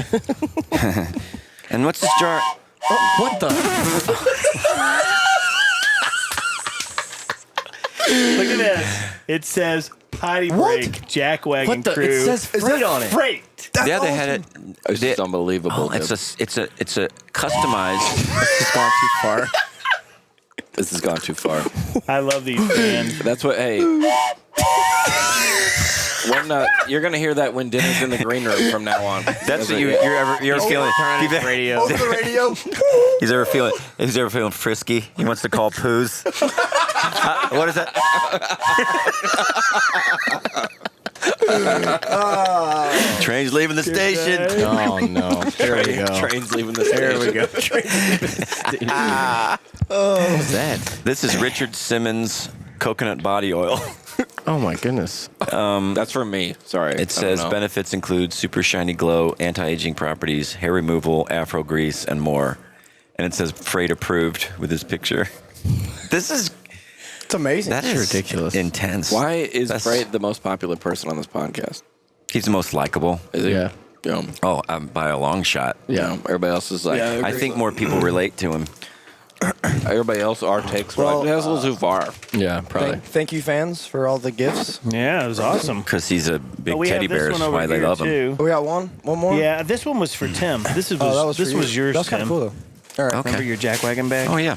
And what's this jar? What the? Look at this. It says potty break, Jack Wagon What the? Crew. It says freight on it. Freight. Yeah, they had it. This is unbelievable. Oh, it's dude. a customized. It's gone too far. This has gone too far. I love these fans. That's what. Hey. When you're gonna hear that when dinner's in the green room from now on. That's what you're ever feeling. radio. Over the radio. He's ever feeling frisky. He wants to call poos. What is that? Train's leaving the station. Oh, no. There we go. Train's leaving the station. There we go. What's that? This is Richard Simmons coconut body oil. Oh, my goodness. That's for me. Sorry. It says benefits include super shiny glow, anti-aging properties, hair removal, afro grease, and more. And it says Freight approved with his picture. This is It's amazing. that is ridiculous. intense. Why is That's- Freight the most popular person on this podcast? He's the most likable. Is he? Yeah. Yeah. Oh, by a long shot. Yeah. Everybody else is like, Yeah. I think more people relate to him. Everybody else, our takes were Well, like, that's a little too far. Yeah, probably. Thank you, fans, for all the gifts. Yeah, it was awesome. Because he's a big Oh, we teddy have this bear. one That's over why they here, love him. too. We got one more. Yeah, this one was for Tim. This was, Oh, that was this for you. was yours, That was kind Tim. of cool though. All right. Okay. Remember your jackwagon bag? Oh, yeah.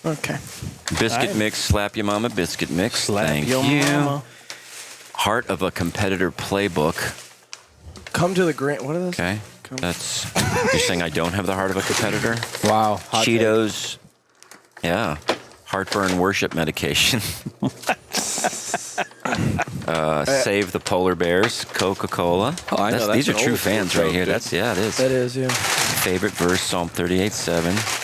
Okay. Biscuit Alright. mix, slap your mama biscuit mix. Slap Thank your you. mama. Heart of a competitor playbook. Come to the grant. What are those? Okay. That's, you're saying I don't have the heart of a competitor? Wow. hot take. Cheetos. Yeah. Heartburn worship medication. Save the polar bears. Coca-Cola. Oh, I know, that's These are an true old fans school right here. joke, That's it is. That is, yeah. Favorite verse, Psalm 38:7.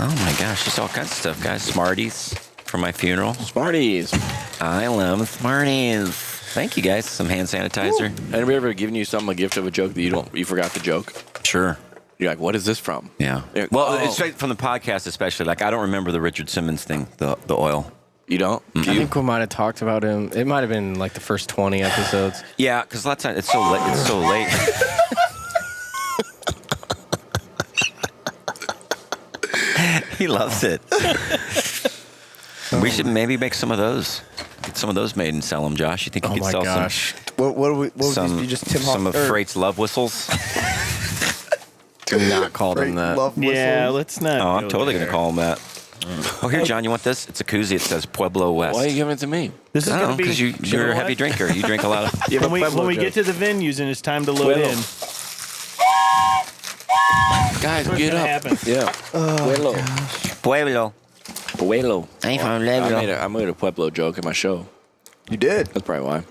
Oh my gosh, just all kinds of stuff, guys. Smarties for my funeral. Smarties. I love Smarties. Thank you, guys. Some hand sanitizer. Anybody ever given you a gift of a joke that you forgot the joke? Sure. You're like, what is this from? Yeah. Yeah. Well, Oh. it's straight from the podcast, especially. Like, I don't remember the Richard Simmons thing, the oil. You don't? I think we might have talked about him. It might have been like the first 20 episodes. Yeah, because a lot of times it's so late. It's so late. He loves it. We should maybe make some of those. Get some of those made and sell them, Josh. You think you Oh could my sell gosh. What would some you just Tim some of or Freight's love whistles? Do not call them that. Love Yeah, whistles? let's not. Oh, I'm go totally there. gonna call them that. Oh, here, John, you want this? It's a koozie. It says Pueblo West. Why are you giving it to me? This is I going don't to know, be. because you're a heavy drinker. You drink a lot of. You have When a we, Pueblo when we joke. get to the venues and it's time to load Pueblo. in, Guys, what's get gonna up. happen? Yeah. Pueblo. Pueblo. Pueblo. I'm from I Pueblo. made a Pueblo joke in my show. You did. That's probably why.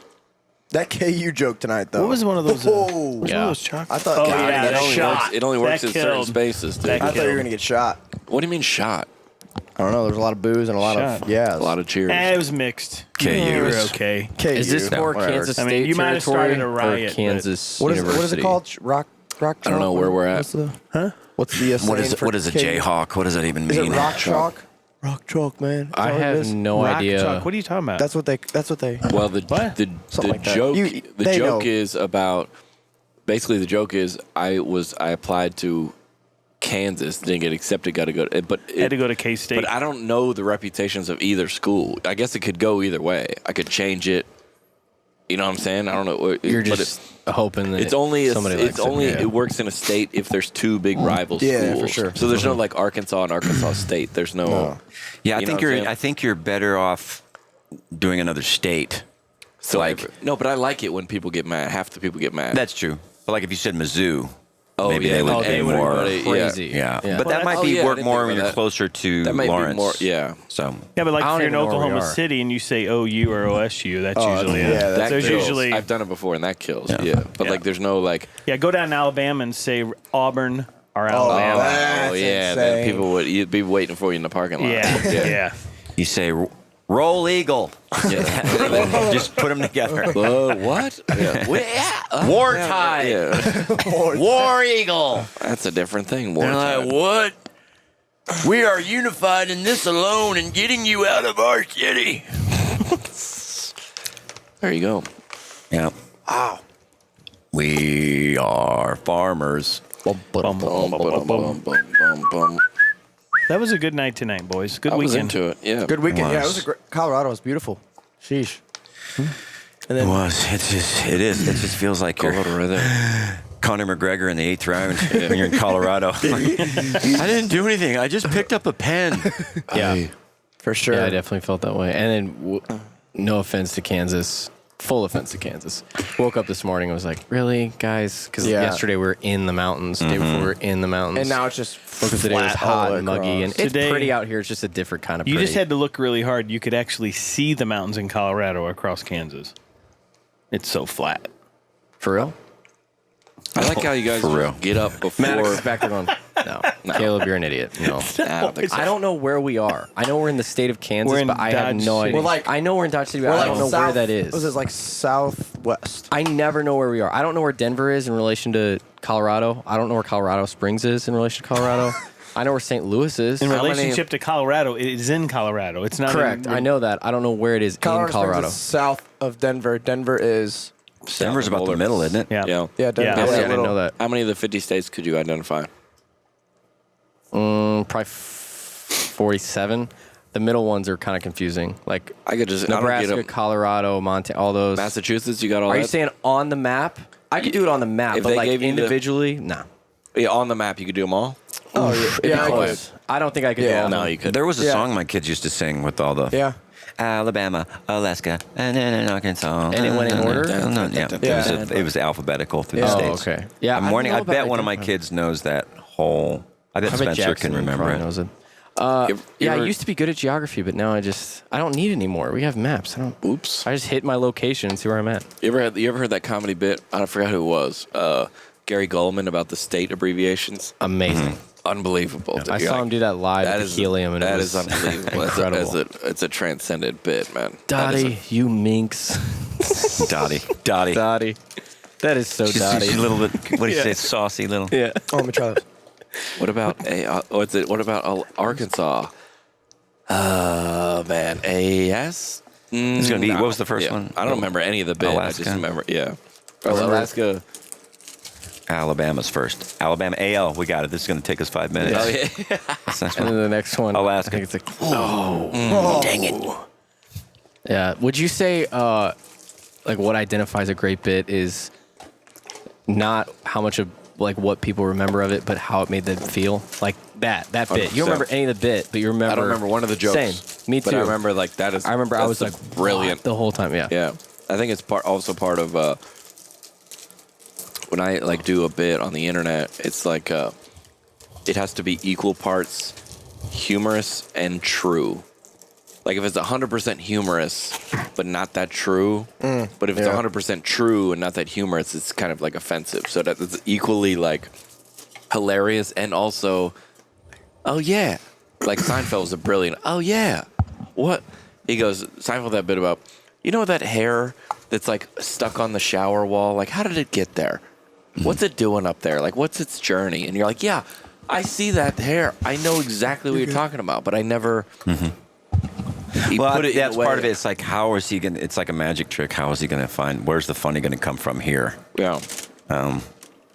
That KU joke tonight, though. What was one of those? Whoa. What's one of those chocolates? I thought, Oh, God, yeah, it that only shot. works- It only works That in certain killed. spaces, dude. That I thought you were going to get shot. What do you mean shot? I don't know. There's a lot of booze and a lot Shot. of, yeah. A lot of cheers. It was mixed. KU You were is- okay. KU. Is this more Whatever. Kansas I State mean, you might have territory started a riot, or Kansas What is University? it called? Rock I don't know chalk? where we're at. What's the, What's the What saying for is a KU? Jayhawk? What does that even Is mean? it rock chalk? Rock chalk, man. Is I that what it have is? no Rock idea. chalk. What are you talking about? That's what they. Well, the What? the Something like that. joke They know. is about basically the joke is I applied to Kansas, didn't get accepted, got to go, but had to go to K-State. But I don't know the reputations of either school. I guess it could go either way. I could change it. You know what I'm saying? I don't know. You're but just hoping that it's only somebody likes it. it works in a state if there's two big rival Yeah, schools. for sure. So there's no like Arkansas and Arkansas State. There's no. Yeah, You know what I'm saying? I think you're better off doing another state. So like- no, but I like it when people get mad. Half the people get mad. That's true. But like if you said Mizzou, Oh, maybe yeah, they would oh, be they would- more. yeah. Crazy. Yeah. Yeah. But Well, that might oh, be yeah, I work didn't more think when about you're that. closer to That might Lawrence. be more. Yeah. So yeah, but like I don't if you're in even know where we Oklahoma are. City and you say OU or OSU, that's usually yeah, it. that's There's kills. usually I've done it before and that kills. Yeah. But Yeah. like there's no like. go down to Alabama and say Auburn or Alabama. That's yeah. Then insane. you'd be waiting for you in the parking lot. yeah. you say roll eagle. Just put them together. What? Yeah. War tide. Yeah. War eagle. That's a different thing. War They're time. like, what? We are unified in this alone and getting you out of our city. There you go. Yeah. Wow. We are farmers. Bum, bum, bum, bum, bum. Bum. That was a good night tonight, boys. Good I was weekend. into it. Yeah. Good weekend. Yeah, it Was. was a great. Colorado was beautiful. Sheesh. And It then was. It is. It just feels like you're Colorado. Conor McGregor in the 8th round when you're in Colorado. I didn't do anything. I just picked up a pen. Yeah, for sure. yeah, I definitely felt that way. And then, no offense to Kansas, full offense to Kansas. Woke up this morning and was like, really, guys? Because Yeah. yesterday we were in the mountains. The day before we were in the mountains. And now it's just because today was flat all hot the way and muggy, and across. it's Today- pretty out here. It's just a different kind of You pretty. just had to look really hard. You could actually see the mountains in Colorado across Kansas. It's so flat. for real. I like how you guys For real. just get up before. Maddox is back there going, no, Caleb, you're an idiot. No. I don't think so. I don't know where we are. I know we're in the state of Kansas, We're in but I have Dodge no City. idea. We're like- I know we're in Dodge City, but We're I like don't know where that is. Was it like southwest? I never know where we are. I don't know where Denver is in relation to Colorado. I don't know where Colorado Springs is in relation to Colorado. I know where St. Louis is. In many- relationship to Colorado, it is in Colorado. It's not Correct. in- I know that. I don't know where it is in Colorado. Springs is south of Denver. Denver is. Denver's about the middle, isn't it? Yeah. Yeah. Yeah, Denver. Yeah. Oh, is yeah, a I didn't little- know that. How many of the 50 states could you identify? Probably 47. The middle ones are kind of confusing. Like I could just I don't Nebraska, get 'em. Colorado, Montana, all those. Massachusetts, you got all Are that. you saying on the map? I could do it on the map, If but they like gave you the- individually, nah. Yeah, on the map, you could do them all. Oh, yeah, I could. Close. I don't think I could do all of No, them. you could. There was a Yeah. song my kids used to sing with all the Yeah. Alabama, Alaska, and then Arkansas. And it went in order? Yeah. It was alphabetical through the Oh, states. okay. Yeah, I'm I warning. don't I know about bet one of my identifying. kids knows that whole. I bet I bet Spencer Jackson can remember probably it. knows it. You Yeah, I ever- used to be good at geography, but now I don't need it anymore. We have maps. Oops. I just hit my location and see where I'm at. You ever heard that comedy bit? I forgot who it was. Gary Goldman about the state abbreviations. Amazing. Unbelievable. I saw him do that live That at is the Helium, and that it is was unbelievable. incredible. It's a transcendent bit, man. That is Dottie, you minx. Dottie. Dottie. That is so She's Dottie. a little bit. What do you say? Saucy little. Yeah. Oh, let me try this. what about what about Arkansas? Man, AS. It's gonna be. What was the first Yeah. one? I don't remember any of the bit. I Alaska? just remember. Yeah. Alaska. Alabama's first. Alabama AL. We got it. This is gonna take us 5 minutes. Oh yeah. That's next And one. then the next one, Alaska. I think it's like, Dang it. yeah. Would you say, like, what identifies a great bit is not how much of like what people remember of it, but how it made them feel? Like that bit. You don't 100%. remember any of the bit, but you remember. I don't remember one of the jokes. Same. Me too. But I remember like that is. I remember I that's was the like brilliant. "What?" the whole time. Yeah. Yeah, I think it's also part of when I like do a bit on the internet. It's like it has to be equal parts humorous and true. Like if it's 100% humorous but not that true, but if it's 100% true and not that humorous, it's kind of like offensive. So that it's equally like hilarious and also, oh yeah, like Seinfeld was a brilliant. Oh yeah, what he goes Seinfeld that bit about. You know that hair that's like stuck on the shower wall? Like, how did it get there? What's it doing up there? Like, what's its journey? And you're like, yeah, I see that hair. I know exactly what you're talking about, but I never. He Well, put it in that's a way- part of it. It's like, how is he going to, it's like a magic trick. How is he going to find, where's the funny going to come from here? Yeah.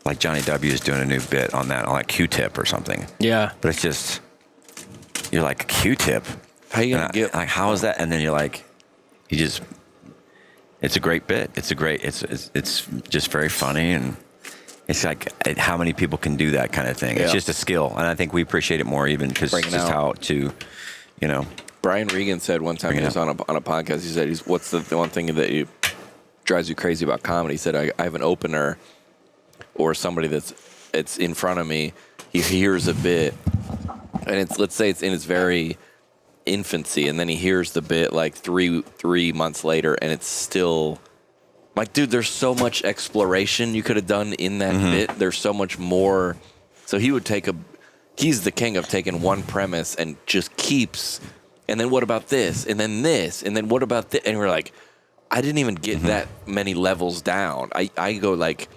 Like Jonnie W is doing a new bit on that Q-tip or something. Yeah. But it's just, you're like, a Q-tip? How you gonna And get? like, how is that? And then you're like, you just, it's a great bit. It's just very funny. And it's like, how many people can do that kind of thing? Yeah. It's just a skill. And I think we appreciate it more even because Bring it's it just out. how to, you know. Brian Regan said one time Bring he it was on a podcast. He said, "What's the one thing that drives you crazy about comedy?" He said, "I have an opener, or somebody it's in front of me. He hears a bit, and let's say it's in its very infancy, and then he hears the bit like three months later, and it's still like, dude, there's so much exploration you could have done in that bit. There's so much more. So he would he's the king of taking one premise and just keeps." And then what about this? And then this? And then what about this? And we're like, I didn't even get that many levels down. I go like,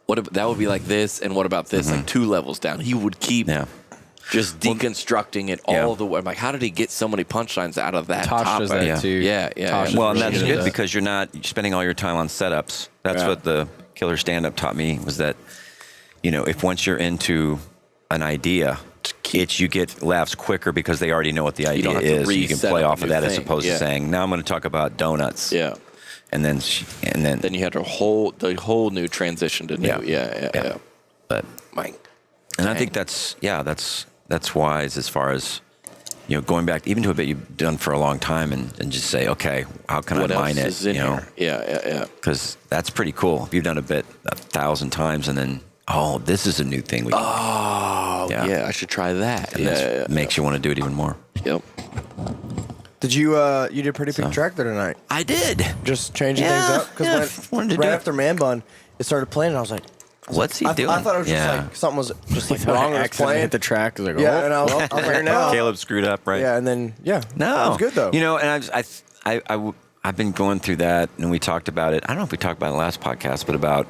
that would be like this, and what about this? Like 2 levels down. He would keep just deconstructing it all the way. I'm like, how did he get so many punchlines out of that Tosh topic? does that too. Yeah. Tosh Well, and really that's does good that. because you're spending all your time on setups. That's Yeah. what the killer stand-up taught me was that, if once you're into an idea, you get laughs quicker because they already know what the idea don't have to is. You can reset play up a off of new that as thing. opposed Yeah. to saying, now I'm going to talk about donuts. Yeah. And then Then you had the whole new transition to new. Yeah. But Mike. and I think that's wise as far as going back even to a bit you've done for a long time and just say, okay, how can What I else mine it? is in here? Yeah. Because that's pretty cool. If you've done a bit 1,000 times and then, this is a new thing. We can, Oh, yeah. I should try that. and Yeah. makes you want to do it even more. Yep. Did you did a pretty big track there tonight? I did. Just changing Yeah, things up yeah, because wanted to right do it. after Man Bun, it started playing, and I was like, What's he I doing? thought it was just Yeah. like something was just like Wrong wrong. It was accident playing. hit the track. I was like, Yeah, and I was like, no. Caleb screwed up, right? Yeah, and then No, it was good though. And I've been going through that, and we talked about it. I don't know if we talked about it in the last podcast, but about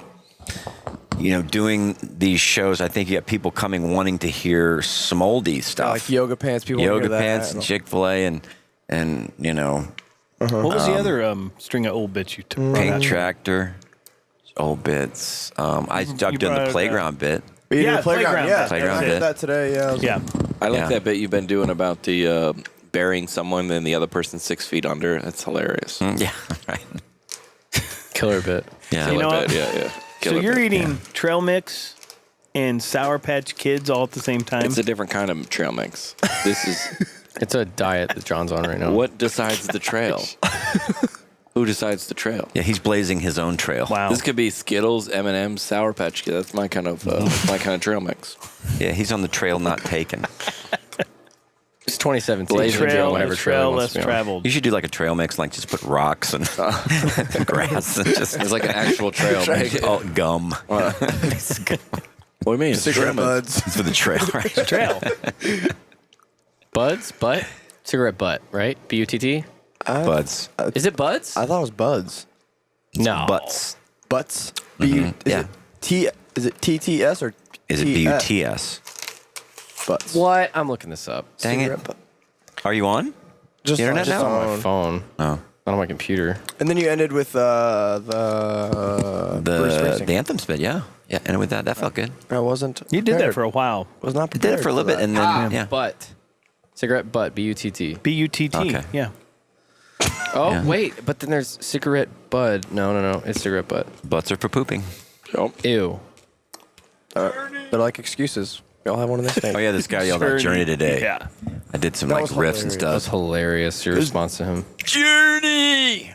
doing these shows. I think you have people coming wanting to hear some oldie stuff, like yoga pants. People wanna yoga hear that. pants, and Chick-fil-A, and What was the other string of old bits you took? Pink Tractor, old bits. I've done brought the it playground bit. Yeah, playground. Yeah, Playground I bit. did that today. Yeah. Yeah. I like Yeah. that bit you've been doing about the burying someone and the other person's 6 feet under. That's hilarious. Yeah, right. Killer bit. Yeah. You know Killer what? bit, yeah. So Killer you're bit. eating trail mix and Sour Patch Kids all at the same time? It's a different kind of trail mix. This is It's a diet that John's on right now. what decides the trail. Who decides the trail? Yeah, he's blazing his own trail. Wow. This could be Skittles, M&M's, Sour Patch Kids. That's my kind of trail mix. Yeah, he's on the trail not taken. It's 2017. Blazing Trail, trail, trail he wants less to be on. traveled. You should do like a trail mix, like just put rocks and grass and just It's like an actual trail. oh, gum. What do you mean? It's Cigarette trail mix. buds. It's for the trail, right? Trail. Buds? Butt? Cigarette butt, right? B-U-T-T? Buds. Is it buds? I thought it was buds. No. Butts. Butts. Is Yeah. it T? Is it TTS or Is it TS? B-U-T-S? Butts. What? I'm looking this up. Dang it. Cigarette butt. Are you on? Just The internet just now? On my phone. Oh. Not on my computer. And then you ended with Bruce The Springsteen. Anthems bit, yeah. Yeah, and with that felt good. I wasn't. You did that prepared. for a while. Was not It prepared. did it for a little bit, that. and then, yeah. Butt. Cigarette butt. B-U-T-T. B-U-T-T. Okay. Yeah. Oh, Yeah. wait. But then there's cigarette bud. No. It's cigarette butt. Butts are for pooping. Ew. They're like excuses. We all have one of those things. Oh, yeah, this guy yelled out Journey today. Yeah. I did some That like was riffs and hilarious. That was stuff. hilarious, your response to him. Journey!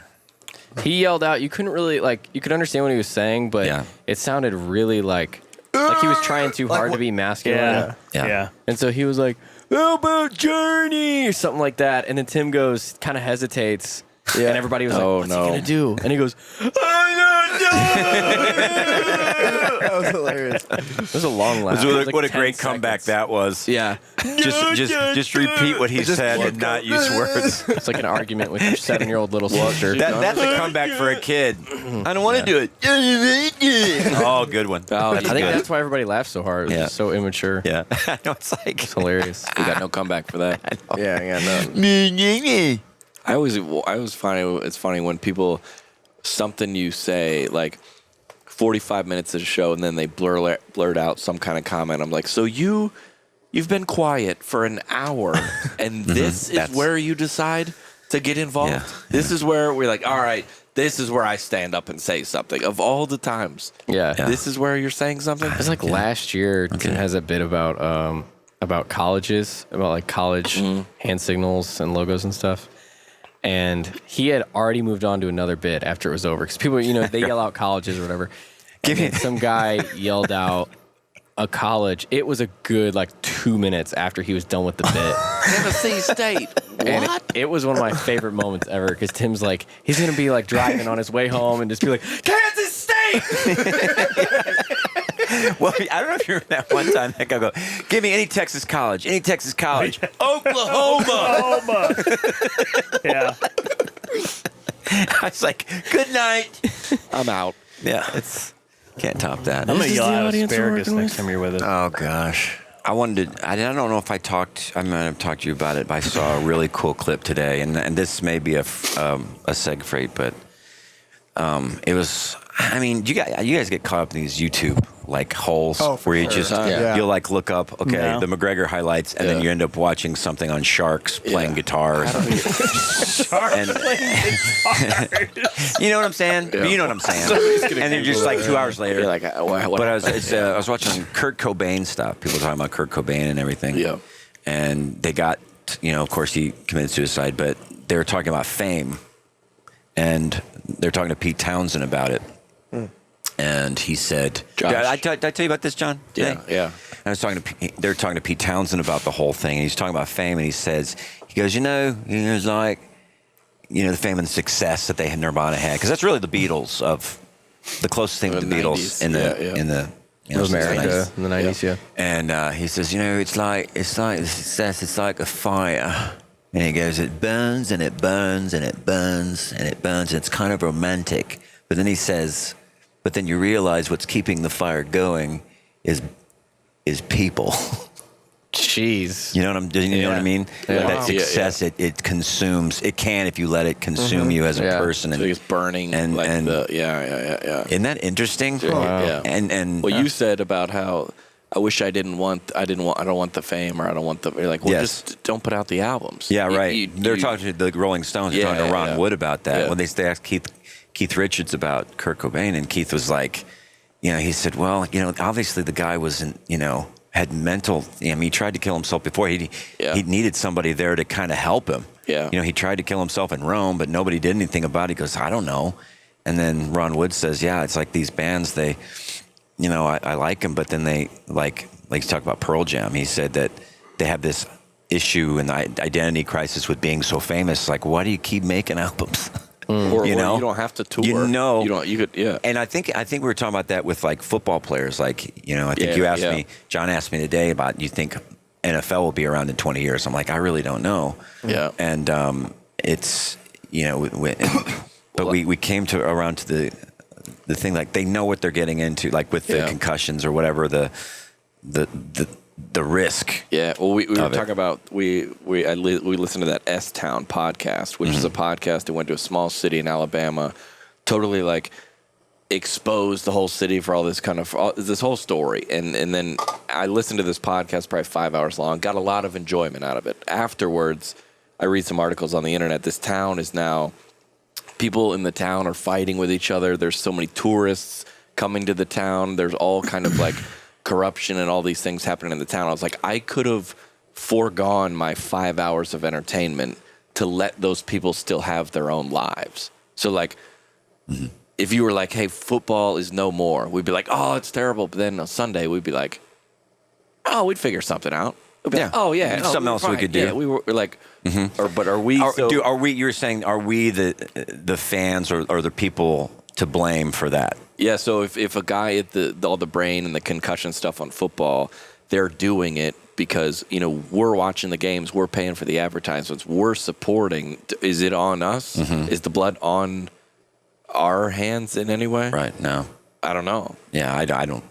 He yelled out. You couldn't really, you could understand what he was saying, but Yeah. it sounded really like he was trying too hard to be masculine. Yeah. Yeah. Yeah. And so he was like, how about Journey? Or something like that. And then Tim goes, kind of hesitates. Yeah. And everybody was Oh, like, what's no. he going to do? And he goes, That was hilarious. it was a long laugh. It was like What a 10 great comeback seconds. that was. Yeah. Just repeat what he said and not use words. It's like an argument with your 7-year-old little sister. That's a comeback for a kid. I don't want to do it. Oh, good one. Oh, I think good. that's why everybody laughed so hard. It was Yeah. just so immature. Yeah. I know, it's like. It's hilarious. We got no comeback for that. Yeah, no. I always find it's funny when people something you say like 45 minutes of the show and then they blurt out some kind of comment. I'm like, so you've been quiet for an hour and this is That's- where you decide to get involved. Yeah, This is where we're like, all right, this is where I stand up and say something. Of all the times, Yeah. this is where you're saying something. It was like last year, Tim has a bit about colleges, about like college hand signals and logos and stuff. And he had already moved on to another bit after it was over. Because people, they yell out colleges or whatever. And some guy yelled out a college. It was a good 2 minutes after he was done with the bit. Tennessee State. And it was one of my favorite moments ever because Tim's like, he's going to be driving on his way home and just be like, Kansas State! Well, I don't know if you remember that one time that guy go, give me any Texas college, Oklahoma. Yeah. I was like, good night. I'm out. Yeah, can't top that. I'm going to yell out audience we're asparagus working next with. Oh, time you're with us. Oh gosh, I wanted to. I don't know if I might have talked to you about it, but I saw a really cool clip today, and this may be a seg freight, but it was. I mean, you guys get caught up in these YouTube holes where you just Yeah. you'll look up No. the McGregor highlights, and then you end up watching something on sharks playing guitar. Or something. And, you know what I'm saying? You know what I'm saying? And then just 2 hours later, You're like, what? but I was watching Kurt Cobain stuff. People talking about Kurt Cobain and everything. Yeah. And they got, of course, he committed suicide, but they were talking about fame. And they're talking to Pete Townsend about it. And he said, Josh. did I tell you about this, John? Yeah, Today? yeah. I was talking to they're talking to Pete Townsend about the whole thing, and he's talking about fame, and he goes, he was like, the fame and success that they had Nirvana had, because that's really the Beatles of the closest thing to the Beatles 90s. in the since the America 90s. in the 90s, yeah. And he says, it's like the success. It's like a fire. And he goes, it burns and it burns and it burns and it burns. And it's kind of romantic. But then he says, but then you realize what's keeping the fire going is people. Jeez. You know what I mean? Yeah. That Wow. success, it consumes. It can if you let it consume you as a Yeah. person. So it's burning and- yeah. Isn't that interesting? Yeah. And What you said about how I wish I don't want the fame, or I don't want the, you're like, well, just don't put out the albums. Yeah, right. They're talking to the Rolling Stones. They're talking to Ron Wood about that. Yeah. When they asked Keith Richards about Kurt Cobain, and Keith was like, he said, well, obviously the guy wasn't, had mental. He tried to kill himself before. He needed somebody there to kind of help him. Yeah. He tried to kill himself in Rome, but nobody did anything about it. He goes, I don't know. And then Ron Wood says, yeah, it's like these bands, they, I like them, but then they like he's talking about Pearl Jam. He said that they have this issue and identity crisis with being so famous. Like, why do you keep making albums? Or you don't have to tour. You don't. You could. Yeah. And I think we were talking about that with like football players. Like, I think you asked me. John asked me today about, you think NFL will be around in 20 years? I'm like, I really don't know. Yeah. And it's but we came around to the thing, like they know what they're getting into, like with the concussions or whatever, the risk. Yeah. Well, we were talking about we listened to that S-Town podcast, which is a podcast that went to a small city in Alabama, totally like exposed the whole city for all this kind of this whole story, and then I listened to this podcast, probably 5 hours long, got a lot of enjoyment out of it. Afterwards, I read some articles on the internet. This town is now, people in the town are fighting with each other. There's so many tourists coming to the town. There's all kind of like corruption and all these things happening in the town. I was like, I could have foregone my 5 hours of entertainment to let those people still have their own lives. So like, if you were like, hey, football is no more, we'd be like, oh, it's terrible. But then on Sunday, we'd be like, oh, we'd figure something out. Like, oh yeah, something else we could do. Yeah, we're like, but are we? Are we? You're saying, are we the fans or the people to blame for that? Yeah. So if a guy at all the brain and the concussion stuff on football, they're doing it because we're watching the games, we're paying for the advertisements, we're supporting. Is it on us? Is the blood on our hands in any way? Right. No. I don't know. Yeah, I don't.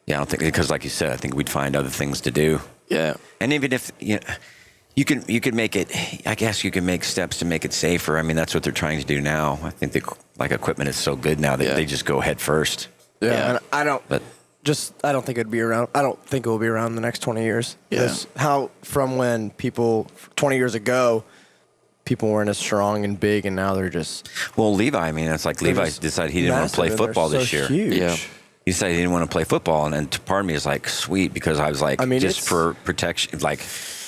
Yeah, I don't think, because like you said, I think we'd find other things to do. Yeah. And even if you could make it, I guess you can make steps to make it safer. I mean, that's what they're trying to do now. I think the equipment is so good now that they just go head first. Yeah. And I don't think it'd be around. I don't think it will be around in the next 20 years. Yeah. From when people 20 years ago, people weren't as strong and big, and now they're just. Well, Levi, I mean, it's like Levi decided he didn't want to play football this year. Huge. Yeah. He decided he didn't want to play football, and part of me is like, sweet, because I was like, just for protection, like,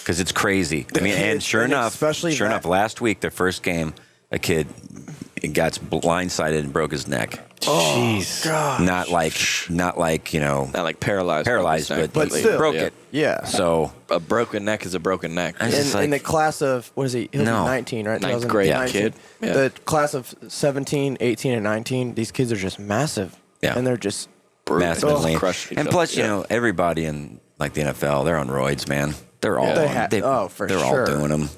because it's crazy. I mean, and sure enough, last week, their first game, a kid got blindsided and broke his neck. Oh, jeez. Not like not like paralyzed, but still broke it. Yeah. So a broken neck is a broken neck. In the class of, what is he? He'll be 19, right? Ninth grade kid. Yeah. The class of 17, 18, and 19, these kids are just massive. Yeah. And they're just massive lean. And plus, everybody in like the NFL, they're on roids, man. They're all they're all doing them.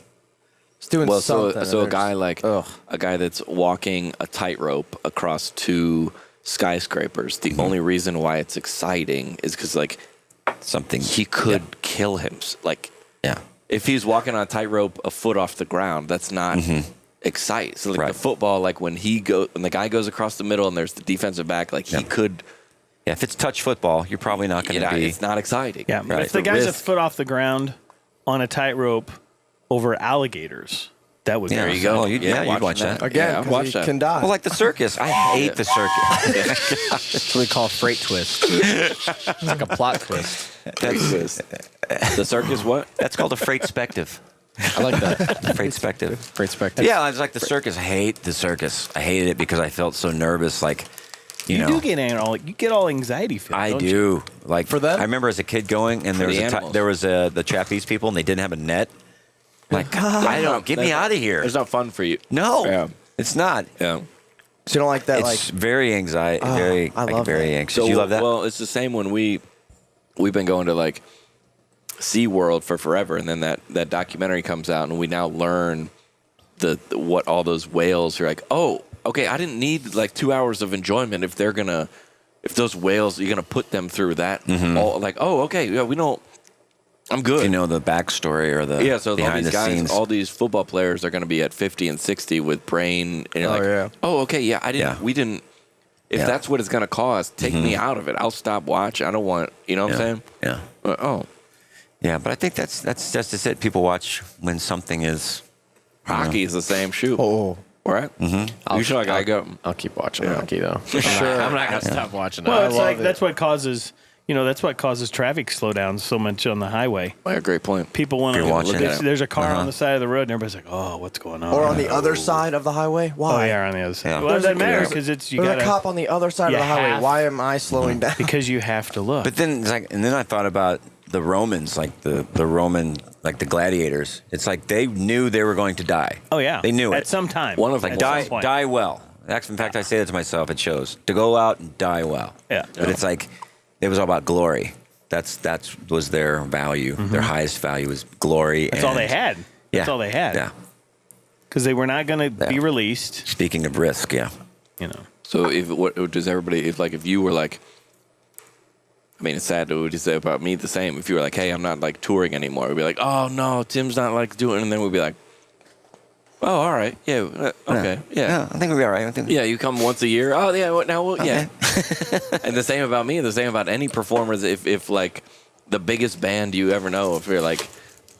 It's doing something. So a guy a guy that's walking a tightrope across two skyscrapers. The only reason why it's exciting is because he could kill him. If he's walking on a tightrope a foot off the ground, that's not exciting. So the football, when the guy goes across the middle and there's the defensive back, he could. Yeah, if it's touch football, you're probably not going to be. It's not exciting. Yeah, but if the guy's a foot off the ground on a tightrope over alligators, that would. There you go. You'd watch that again. Watch that. Can die. Well, like the circus. I hate the circus. That's what we call freight twist. It's like a plot twist. The circus, what? That's called a freight-spective. I like that. Freight-spective. Freight-spective. Yeah, it's like the circus. I hate the circus. I hated it because I felt so nervous. You do get all anxiety filled. I do. For them? I remember as a kid going, and there was the trapeze people, and they didn't have a net. Get me out of here. It's not fun for you. No, it's not. Yeah. So you don't like that? It's very anxiety. I love very that. anxious. So, you love that? Well, it's the same when we've been going to SeaWorld for forever, and then that documentary comes out, and we now learn what all those whales are like. Oh, okay, I didn't need 2 hours of enjoyment if those whales, you're gonna put them through that. Okay, yeah, we don't. I'm good. You know the backstory or the so behind all these the guys, scenes. all these football players are going to be at 50 and 60 with brain. And you're okay, yeah, I didn't. We didn't. If Yeah. that's what it's gonna cost, take me out of it. I'll stop watching. I don't want. You know what I'm saying? Yeah. Oh, Yeah, but I think that's just it. People watch when something is. hockey is the same shoe. Oh, Right? Mm-hmm. Usually I go. I'll keep watching hockey though. I'm not gonna stop watching it. Well, it's like that's what causes traffic slowdowns so much on the highway. Yeah, great point. People want to You're watching look. it. There's a car on the side of the road, and everybody's like, "Oh, what's going on?" or on the other side of the highway. Oh, Why? yeah, on the other side. Yeah. Well, it doesn't matter There's- because it's you There's got a cop on the other side of You the highway. have- Why am I slowing down? because you have to look. But then, it's like, and then I thought about the Romans, like the Roman, like the gladiators. It's like they knew they were going to die. Oh yeah, They knew at it. some time. One of Like them some point. die well. In fact, I say that to myself. It shows to go out and die well. Yeah. But it's like it was all about glory. That's was their value. Their highest value was glory. That's all they had. Yeah. That's all they had. Yeah. Because they were not going to be released. Speaking of risk, yeah. You know. So what does everybody if you were like, I mean, it's sad. Would you say about me the same? If you were like, hey, I'm not like touring anymore, we'd be like, oh no, Tim's not like doing, and then we'd be like, oh, all right, yeah, okay, yeah. I think we'll be all right. I think Yeah, you come once a year. Oh, yeah. What now? Well, yeah. And the same about me. The same about any performers. If like the biggest band you ever know, if you're like,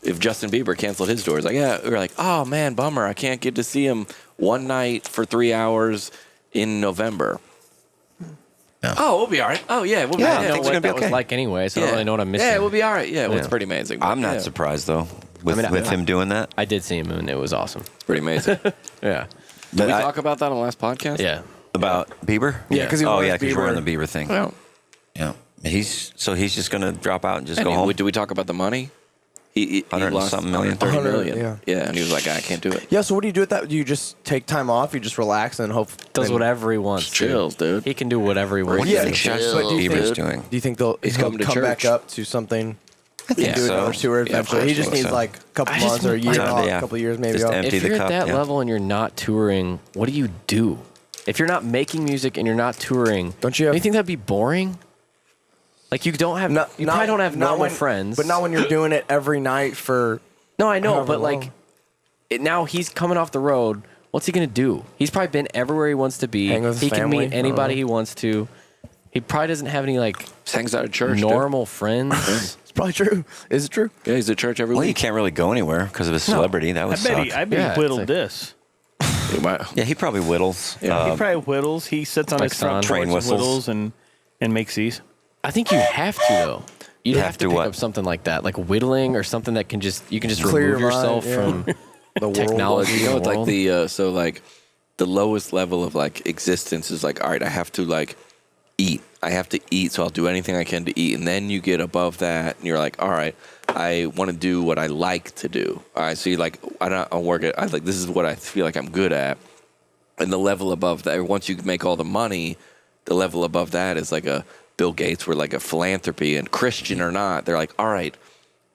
if Justin Bieber canceled his tours, like yeah, we're like, oh man, bummer. I can't get to see him one night for 3 hours in November. Yeah. Oh, we'll be all right. Oh yeah, we'll be Yeah, all I right. I know think it's what gonna be that was okay. like anyway, so I don't really know what I'm missing. Yeah, we'll be all right. Yeah, well, it's Yeah. pretty amazing. I'm not Yeah, surprised though with I mean, him doing that. I did see him and it was awesome. It's pretty amazing. Did Yeah. we talk about that on the last podcast? Yeah. About Bieber? Yeah, 'cause he oh was yeah, because you were on Bieber. the Bieber thing. Well, Yeah. He's just gonna drop out and just and go home. did we talk about the money? He 100 and lost something million. 130 100, million. yeah. Yeah, and he was like, I can't do it. Yeah. So what do you do with that? Do you just take time off? You just relax and hope. Does and- whatever he wants. to. Chills, dude. He can do whatever he wants. Yeah, to. but do you Bieber's think? doing. Do you think He's he'll coming to come back church. up to something? Yeah, Do another tour Yeah, eventually. of He course, just I think needs so. like a couple I just months or a mean, year like- off, Yeah. a couple years maybe Just off. empty If the you're cup, at that yeah. level and you're not touring, what do you do? If you're not making music and you're not touring, Don't you have- do you think that'd be boring? Like you don't have, you probably don't have normal when, friends. but not when you're doing it every night for. No, I know, however but like, long. now he's coming off the road. What's he gonna do? He's probably been everywhere he wants to be. Hang with his He can family? meet I don't anybody know. he wants to. He probably doesn't have any like Just hangs out at church. dude. normal friends. It's probably true. Is it true? Yeah, he's at church every Well, you week. can't really go anywhere because of his celebrity. That I would bet suck. he Yeah, it's whittled like- this. He might- Yeah, he probably whittles. He probably whittles. He sits on Like his front Son. porch Train and whistles. whittles and makes these. I think you have to though. You'd You have, have to to pick what? up something like that, like whittling or something that can just you can just Clear remove your mind, yourself yeah. from The world. technology. You know, it's like world. the so like the lowest level of like existence is like, all right, I have to like eat. I have to eat, so I'll do anything I can to eat. And then you get above that, and you're like, all right, I want to do what I like to do. All right, so you like, I'll work it. I like this is what I feel like I'm good at. And the level above that, once you make all the money, the level above that is like a Bill Gates, where like a philanthropy, and Christian or not, they're like, all right,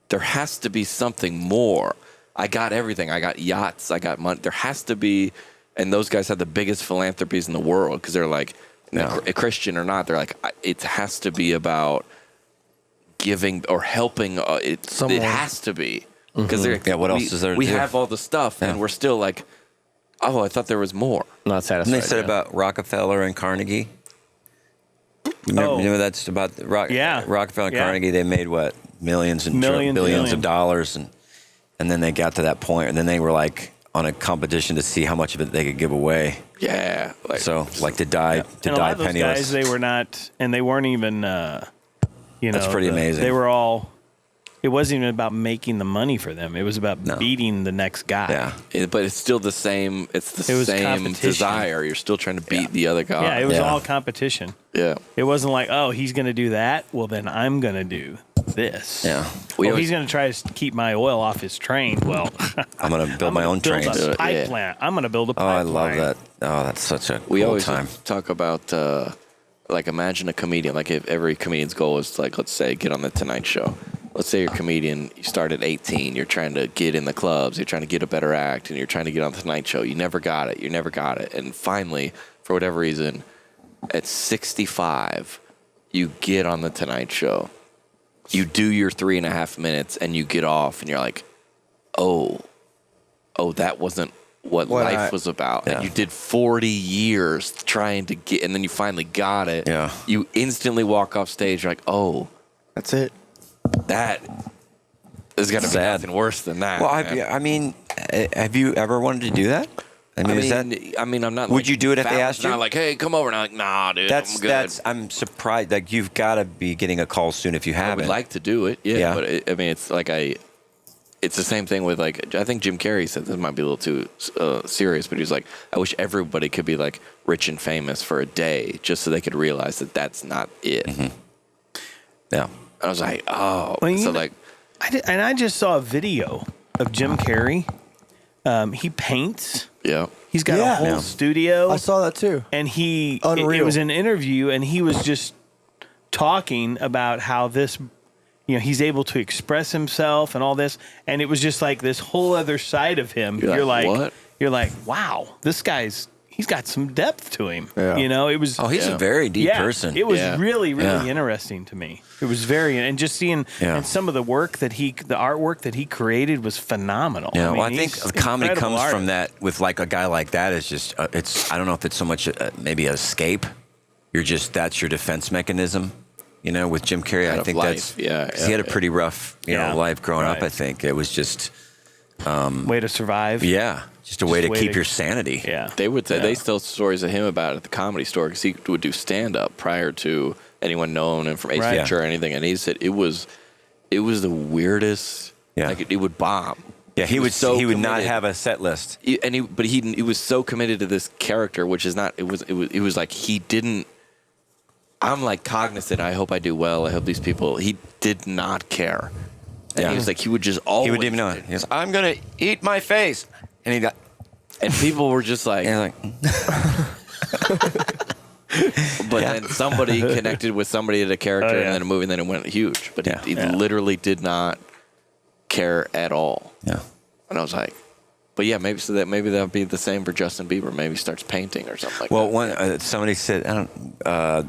there has to be something more. I got everything. I got yachts. I got money. There has to be, and those guys have the biggest philanthropies in the world because they're like, a Christian or not, they're like, it has to be about giving or helping. It Someone. has to be because they're Yeah, what else is there to We do? have all the stuff, and we're still like, oh, I thought there was more. not satisfied. And they said yet. about Rockefeller and Carnegie. Oh. You know that's about the Yeah. Rockefeller and Yeah. Carnegie. They made what millions and Millions, billions billion. of dollars, and then they got to that point, and then they were like on a competition to see how much of it they could give away. Yeah, like, So like to die And a lot die of those penniless. guys, they were not, and they weren't even. That's pretty amazing. They were all. It wasn't even about making the money for them. It was about No. beating the next guy. yeah. but it's still the same. It's the It was same competition. desire. You're still trying to beat the other guy. Yeah, it was Yeah. all competition. Yeah. It wasn't like, oh, he's going to do that. Well, then I'm going to do this. Yeah. Well, he's going to try to keep my oil off his train. Well, I'm gonna build my own build trains. a Yeah. pipeline. I'm going to build a Oh, I pipeline. love that. Oh, that's such a We cool always time. talk about like imagine a comedian. Like if every comedian's goal is to, like, let's say, get on the Tonight Show. Let's say you're a comedian. You start at 18. You're trying to get in the clubs. You're trying to get a better act, and you're trying to get on the Tonight Show. You never got it. You never got it. And finally, for whatever reason, at 65, you get on the Tonight Show. You do your 3.5 minutes, and you get off, and you're like, oh, that wasn't what life was about. And you did 40 years trying to get, and then you finally got it. Yeah. You instantly walk off stage, you're like, oh, That's it. that is going to be nothing worse than that. Well, I mean, have you ever wanted to do that? I mean, I'm not. Would you do it if they asked you? Not like, hey, come over. And I'm like, nah, dude, I'm good. I'm surprised. Like, you've got to be getting a call soon if you I haven't. would like to do it, but it's like it's the same thing with like, I think Jim Carrey said this might be a little too serious, but he's like, I wish everybody could be like rich and famous for a day just so they could realize that that's not it. Mm-hmm. Yeah. I was like, oh, Well, so like, I just saw a video of Jim Carrey. He paints. yeah. He's got a whole studio. I saw that too. And it Unreal. was an interview, and he was just talking about how this, he's able to express himself and all this, and it was just like this whole other side of him. You're like, what? You're like, wow, this he's got some depth to him. Yeah. It was. Oh, he's a very deep person. It was really, really interesting to me. It was and just seeing and some of the work the artwork that he created was phenomenal. Yeah, I think he's comedy incredible comes from artist. that. With like a guy like that, is just it's. I don't know if it's so much maybe an escape. That's your defense mechanism. With Jim Carrey, I think life. that's he had a pretty rough life growing up. I think it was just way to survive. Yeah, just a way to keep your sanity. Yeah, they would they tell stories of him about it at the Comedy Store because he would do stand up prior to anyone knowing him from Ace Ventura or anything, and he said it was the weirdest. Yeah, like it would bomb. Yeah, he would not have a set list. But he was so committed to this character, which is not. It was like he didn't. I'm like cognizant. I hope I do well. I hope these people. He did not care. And he was like, he would just always. He would even know it. He was, I'm gonna eat my face, and and people were just like, but then somebody connected with somebody at a character, and then a movie, and then it went huge. But he literally did not care at all. Yeah, and I was like. But yeah, maybe that'll be the same for Justin Bieber. Maybe he starts painting or something like that. Somebody said a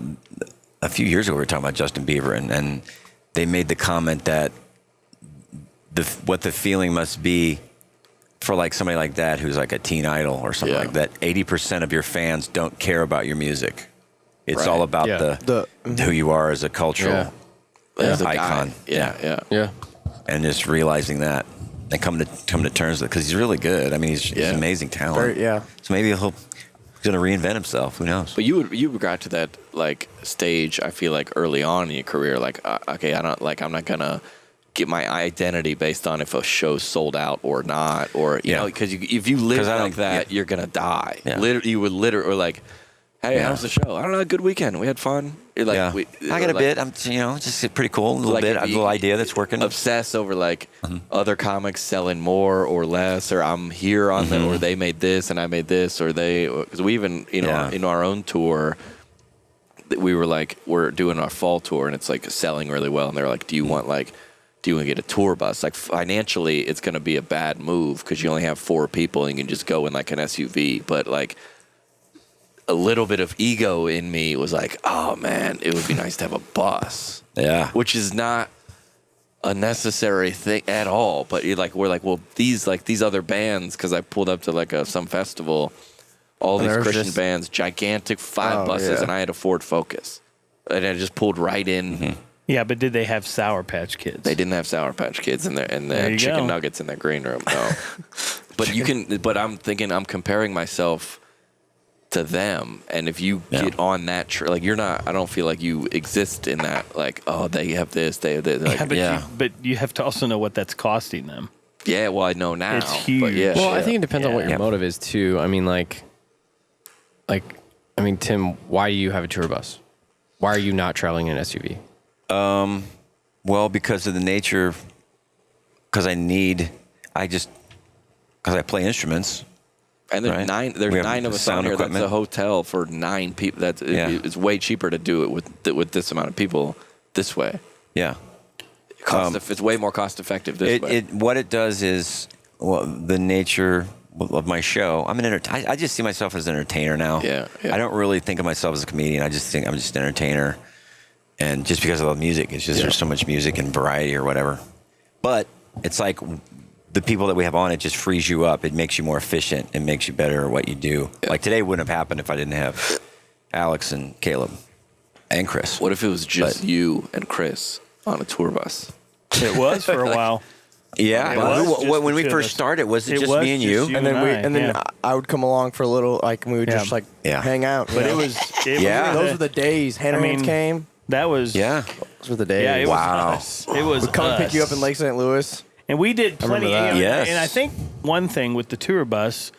few years ago we were talking about Justin Bieber, and they made the comment that what the feeling must be for like somebody like that who's like a teen idol or something like that. 80% of your fans don't care about your music. It's all about who you are as a cultural icon. Yeah. And just realizing that. And come to terms with it because he's really good. I mean, he's amazing talent. So maybe he's going to reinvent himself. Who knows? But you got to that like stage. I feel like early on in your career, like okay, I'm not gonna get my identity based on if a show's sold out or not, or you know, because if you live like that, you're gonna die. You would literally like. Hey, how's the show? I don't know. A good weekend. We had fun. You're like, I got a bit. I'm, just pretty cool. A little bit. A little idea that's working. Obsess over like other comics selling more or less, or I'm here on them, or they made this and I made this, or because we even in our own tour, we were like we're doing our fall tour and it's like selling really well, and they're like, do you want to get a tour bus? Like financially, it's going to be a bad move because you only have 4 people and you can just go in like an SUV, but like. A little bit of ego in me was like, oh man, it would be nice to have a bus. Yeah. Which is not a necessary thing at all. But we're like, well, these other bands, because I pulled up to like some festival, all these Christian bands, gigantic 5 buses, and I had a Ford Focus. And I just pulled right in. Yeah, but did they have Sour Patch Kids? They didn't have Sour Patch Kids in there, and they had chicken nuggets in their green room. No. But I'm thinking, I'm comparing myself to them, and if you get on that you're not, I don't feel like you exist in that, like, oh, they have this, they have this, like, but you have to also know what that's costing them. Yeah, well, I know now. It's huge. But well, I think it depends on what your motive is too. I mean, Tim, why do you have a tour bus? Why are you not traveling in an SUV? Well, because of the nature, because I play instruments. And there's 9 of us on here. That's a hotel for 9 people. It's way cheaper to do it with this amount of people this way. Yeah. It's way more cost effective this way. What it does is, the nature of my show, I just see myself as an entertainer now. Yeah. I don't really think of myself as a comedian. I just think I'm just an entertainer. And just because I love music, it's just there's so much music and variety or whatever. But it's like the people that we have on, it just frees you up. It makes you more efficient. It makes you better at what you do. Like today wouldn't have happened if I didn't have Alex and Caleb and Chris. What if it was just you and Chris on a tour bus? It was for a while. Yeah. It was just When the we two of first us. started, was it It just was me and just you? you. And then Yeah. I would come along for a little, like we would Yeah. just like Yeah. hang out. But it was Yeah. those were the days. Hannah came. That was Yeah. Those were the days. Yeah, it Wow. was us. It was Come and pick you up in Lake St. Louis. And we did plenty. remember that. Yes. And I think one thing with the tour bus,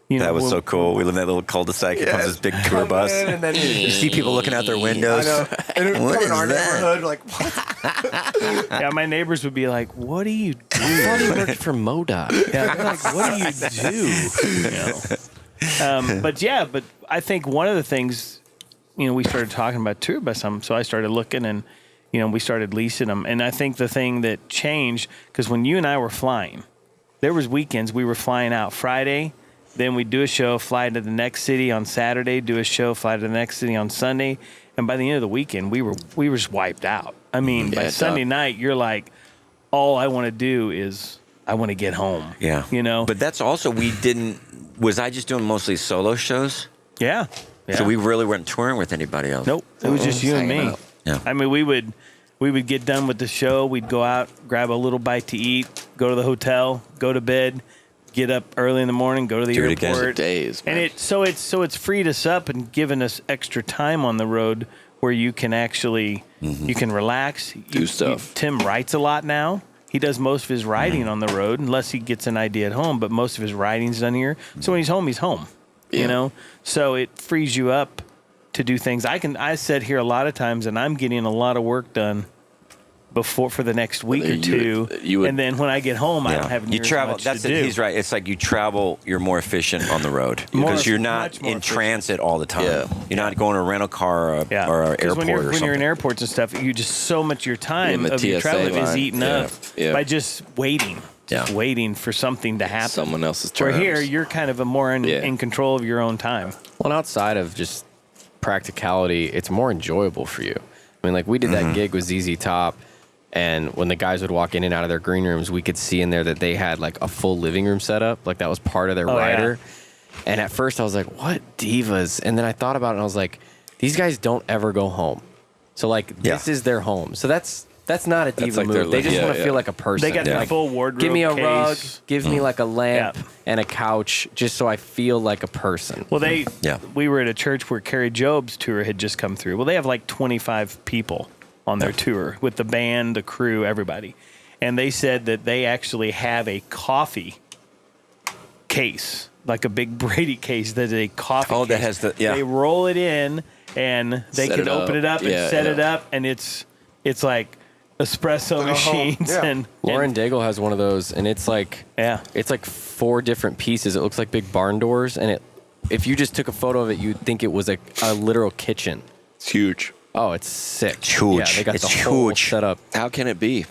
That was so cool. We live in that little cul-de-sac. Here comes this big tour bus. And then You see people looking out their I windows. know. And it would What come in is our that? neighborhood, like, what? yeah, my neighbors would be like, "What do you do?" I thought he worked for MoDOT. Yeah, they're like, "What do you do?" But I think one of the things, we started talking about tour bus, so I started looking and, we started leasing them. And I think the thing that changed, because when you and I were flying, there was weekends we were flying out Friday, then we'd do a show, fly to the next city on Saturday, do a show, fly to the next city on Sunday, and by the end of the weekend, we were just wiped out. I mean, by Yeah, Sunday night, you're like, all I want to do is I want to get home. Yeah. But that's also, was I just doing mostly solo shows? Yeah. So we really weren't touring with anybody else. Nope. It was just you and hanging me. out. Yeah. I mean, we would get done with the show. We'd go out, grab a little bite to eat, go to the hotel, go to bed, get up early in the morning, go to the Do it again. airport. Days, man. And it's freed us up and given us extra time on the road where you can actually you can relax, Do stuff. Tim writes a lot now. He does most of his writing on the road, unless he gets an idea at home. But most of his writing's done here. So when he's home, he's home. Yeah. So it frees you up to do things. I sit here a lot of times, and I'm getting a lot of work done for the next week or two. And then when I get home, I don't have near You travel. as much That's to it. do. He's right. It's like you travel. You're more efficient on the road More- because you're much not more in efficient. transit all the time. Yeah. You're not going to a rental car or an 'Cause airport when you're or in something. airports and stuff, you just so much of your time In the of your TSA travel is line. eaten Yeah. up Yeah. by just waiting. Yeah. Waiting for something to happen. Someone else's Where terms. here, you're kind of more in control of your own time. Well, and outside of just practicality, it's more enjoyable for you. I mean, like we did that gig with ZZ Top, and when the guys would walk in and out of their green rooms, we could see in there that they had like a full living room set up. Like that was part of their Oh, yeah. rider. And at first I was like, what divas? And then I thought about it and I was like, these guys don't ever go home. So like this is their home. So that's not a diva like their move. They just living- want to yeah, feel yeah. like a person. They got their Like, full wardrobe. give me a case. rug, give me like a lamp Yeah. and a couch, just so I feel like a person. Well, Yeah. we were at a church where Carrie Job's tour had just come through. Well, they have like 25 people on their tour with the band, the crew, everybody. And they said that they actually have a coffee case, like a big Brady case that is a coffee Oh, case. that has the- yeah. They roll it in and they Set can it open up. it up and Yeah, set yeah. it up, and it's like espresso machines yeah. and Lauren Daigle has one of those, and it's like it's like 4 different pieces. It looks like big barn doors, and if you just took a photo of it, you'd think it was a literal kitchen. It's huge. Oh, it's sick. It's huge. Yeah, they got It's the whole huge. setup. How can it be?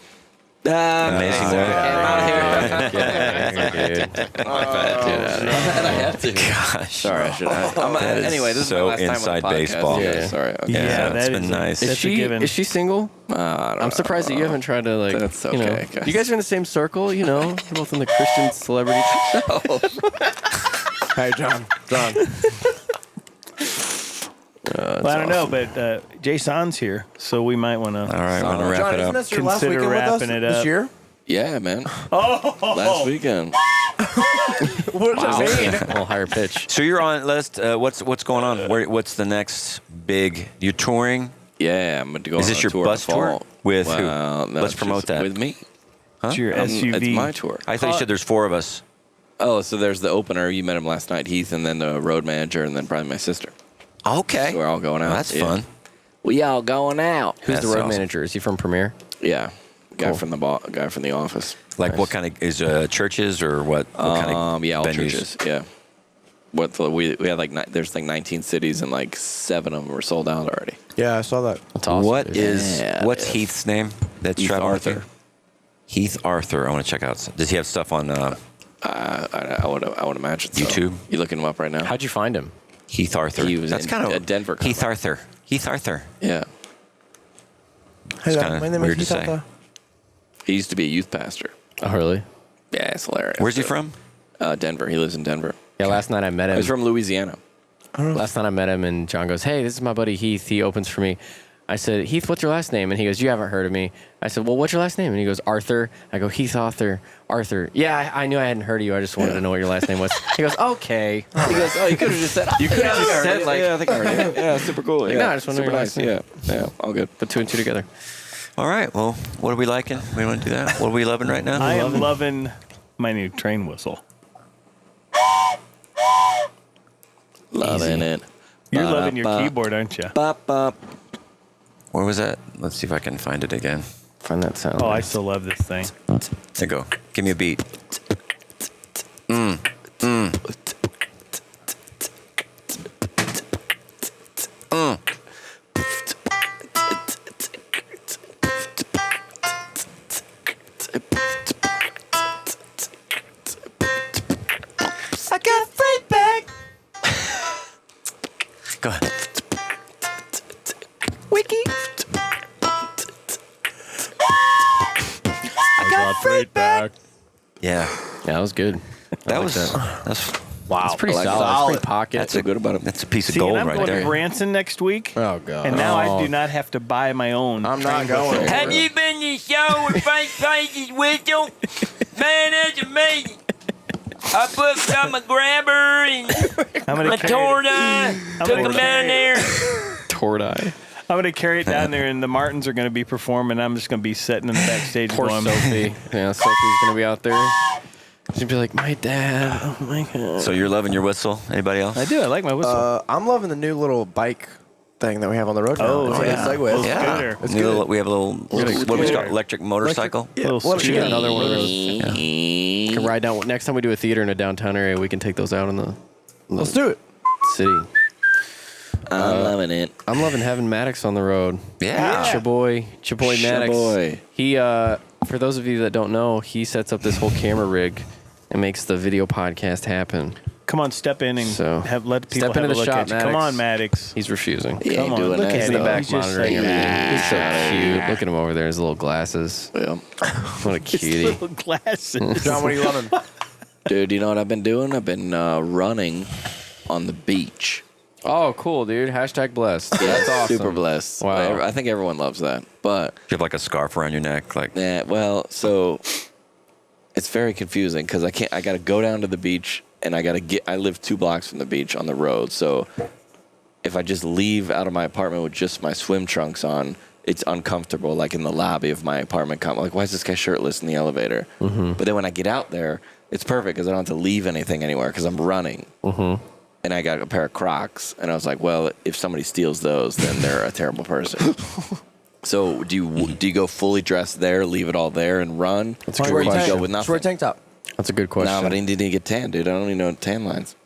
Amazing work. Yeah, dude. My bad, dude. I have to. Gosh. Sorry, I should. That is Anyway, this so is my last inside time on the podcast. baseball. Yeah, Yeah. sorry. Okay. Yeah, it's that been is nice. That's a given. Is she single? I don't I'm surprised that you haven't tried to like. That's you know, okay, guys. you guys are in the same circle, you know, You're both in the Christian celebrity. Hey, John. Well, I don't know, but Jason's here, so we might want to. All right, we're gonna wrap John, it isn't up. this your last Consider weekend with us wrapping it this up. year? Yeah, man. Oh, Last weekend. What does it mean? A little higher pitch. So you're on. What's going on? What's the next big? You touring? Yeah, I'm going to go Is on this a your tour bus in the tour? fall. With who? Well, no, Let's it's promote just that. with me. it's your I'm- SUV. It's my tour. I thought you said there's 4 of us. Oh, so there's the opener. You met him last night, Heath, and then the road manager, and then probably my sister. Okay. We're all going out. That's Yeah. fun. We all going out. Who's That's the road awesome. manager? Is he from Premiere? Yeah, guy Cool. from the guy from the office. Like what kind of is churches or what kind of Yeah, all venues? churches. Yeah. We had like there's like 19 cities and like 7 of them were sold out already. Yeah, I saw that. That's awesome. What dude. is Yeah, what's yeah. Heath's name? That's Heath traveling with Arthur. you? Heath Arthur. I want to check out. Does he have stuff on I would imagine so. YouTube? You looking him up right now? How'd you find him? Heath Arthur? He was That's in kind of a Denver Heath comic. Arthur. Heath Arthur. Yeah. Hey, kinda my name weird is to Heath say. Arthur. He used to be a youth pastor. Oh, really? Yeah, it's hilarious. Where's he from? Denver. He lives in Denver. Yeah, last night I met him. He's from Louisiana. Last night I met him, and John goes, "Hey, this is my buddy Heath. He opens for me." I said, "Heath, what's your last name?" And he goes, "You haven't heard of me." I said, "Well, what's your last name?" And he goes, "Arthur." I go, "Heath Arthur. Yeah, I knew I hadn't heard of you. I just wanted to know what your last name was." He goes, "Okay." He goes, "Oh, you could have just said. You could have just said, like, yeah, I think I heard it. Yeah, super cool. Like, Yeah, no, I just wanted to super know your nice. last name. Yeah, all good. Put two and two together. All right. Well, what are we liking? We want to do that. What are we loving right now? I am loving my new train whistle. Loving it. You're loving your keyboard, aren't you? Bop, bop. Where was that? Let's see if I can find it again. Find that sound. Oh, I still love this thing. There you go. Give me a beat. I got FREIGHTBACK. Go ahead. Wiki. I got FREIGHTBAck. Yeah. Yeah, that was good. That was that. that's Wow. It's pretty I like solid. that. It's pretty pocket. that's Feel good about it. That's a piece of See, gold and I'm right going there. to Branson next week, Oh god. and now I do not have to buy my own. I'm train not going. whistle. Have you been to the show with Frank Page's whistle? Man, that's amazing. I put some a grabber and I'm gonna a carry torta. Took gonna them down carry there. Tordai. I'm gonna carry it down there, and the Martins are gonna be performing. I'm just gonna be sitting in the backstage Poor going, Sophie. Yeah, Sophie's gonna be out there. She'd be like, "My dad. Oh my god." So you're loving your whistle? Anybody else? I do. I like my whistle. I'm loving the new little bike thing that we have on the road now. Oh, It's like yeah. a Segway. Oh, Yeah. Scooter. It's We have a good. little- we have a little what do we call it? Electric motorcycle. Yeah, Little what We should get scooter. another one of those. You can ride down. Next time we do a theater in a downtown area, we can take those out in the Let's do it. city. I'm loving it. I'm loving having Maddox on the road. Yeah. It's your boy Maddox. Shaboy. He, for those of you that don't know, he sets up this whole camera rig and makes the video podcast happen. Come on, step in and So, let people step have into a the look shop, at you. Come Maddox. on, Maddox. He's refusing. He Come ain't on, doing look that. He's in the him. back He's just monitoring like, everything. He's so "Nah." cute. Look at him over there. His little glasses. Yeah. What a His cutie. little glasses. John, what are you loving? Dude, you know what I've been doing? I've been running on the beach. Oh, cool, dude. Hashtag blessed. That's awesome. Super blessed. Wow. I think everyone loves that. But, You have like a scarf around your neck, like yeah, well, so it's very confusing because I got to go down to the beach and I live 2 blocks from the beach on the road. So if I just leave out of my apartment with just my swim trunks on, it's uncomfortable, like in the lobby of my apartment. I'm like, why is this guy shirtless in the elevator? Mm-hmm. But then when I get out there, it's perfect because I don't have to leave anything anywhere because I'm running. Mm-hmm. And I got a pair of Crocs, and I was like, well, if somebody steals those, then they're a terrible person. So do you go fully dressed there, leave it all there, and run? That's a Or good you just question. go with Just wear a nothing? tank top. That's a good question. No, but I need to get tan, dude. I don't even know tan lines.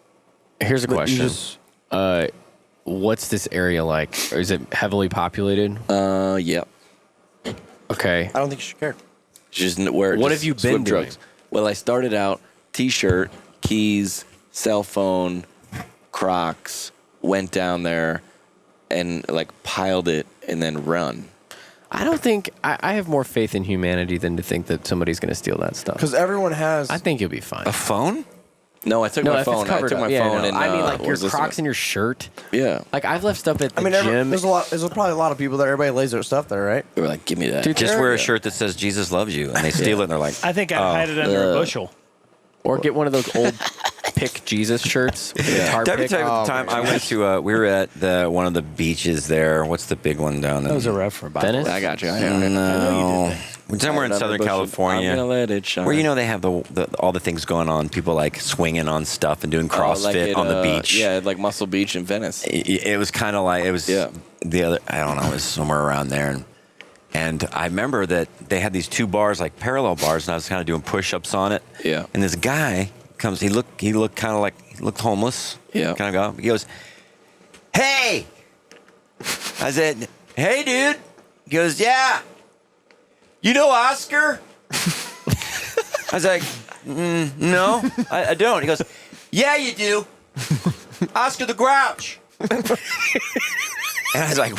Here's a But you question. just- What's this area like? Or is it heavily populated? Yep. Okay. I don't think you should care. Just wear. What just have you been swim doing? trunks. Well, I started out t-shirt, keys, cell phone, Crocs. Went down there and like piled it and then run. I don't think I have more faith in humanity than to think that somebody's going to steal that stuff. Because everyone has. I think you'll be fine. a phone. No, I took my if it's phone. I covered took my up. Yeah, phone no. and I mean, like what your was this Crocs one? and your shirt. Yeah. Like I've left stuff at the I mean, gym. there's probably a lot of people there. Everybody lays their stuff there, right? They were like, give me that. Dude, Just wear a Yeah. shirt that says Jesus loves you, and they steal it, and they're like, I think I'd hide it under a bushel. Or get one of those old Pick Jesus shirts with the guitar Did I ever pick. tell you Oh, the time I went to? We were at one of the beaches there. What's the big one down there? That was a ref for Bible. Venice? I got you. No. Somewhere in Under Southern the bushel. California, I'm gonna let it shine. where they have all the things going on. People like swinging on stuff and doing Oh, CrossFit like at, on the beach. Yeah, like Muscle Beach in Venice. It was kind of like it was Yeah. the other. I don't know. It was somewhere around there, and I remember that they had these 2 bars, like parallel bars, and I was kind of doing push-ups on it. Yeah. And this guy comes. He looked kind of like he looked homeless. Yeah. Kind of guy. He goes, "Hey," I said, "Hey, dude." He goes, "Yeah. You know Oscar?" I was like, "No, I don't." He goes, "Yeah, you do. Oscar the Grouch." And I was like,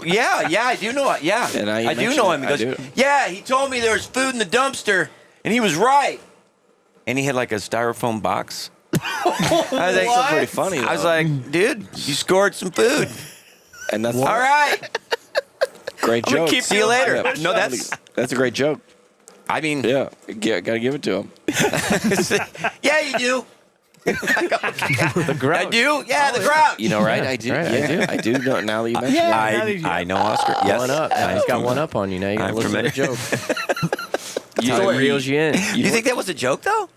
yeah, I do know it. Yeah, And I I do mentioned know it. him. He I goes, do. yeah, he told me there was food in the dumpster, And he was right. And he had like a styrofoam box. I was like, That's pretty funny. I was though. like, dude, you scored some food. and that's All right. great joke. See you later. Yeah. No, That's a great joke. I mean, Yeah, gotta give it to him. yeah, you do. The grout. I do. Yeah, the crowd. You know, right? I do. Right, I yeah, I do. Know, now that you mention it. I know Oscar. Yes. One up. I just got one up on you. Now you got to I'm listen to the familiar. joke. That's how it reels you in. You think that was a joke though?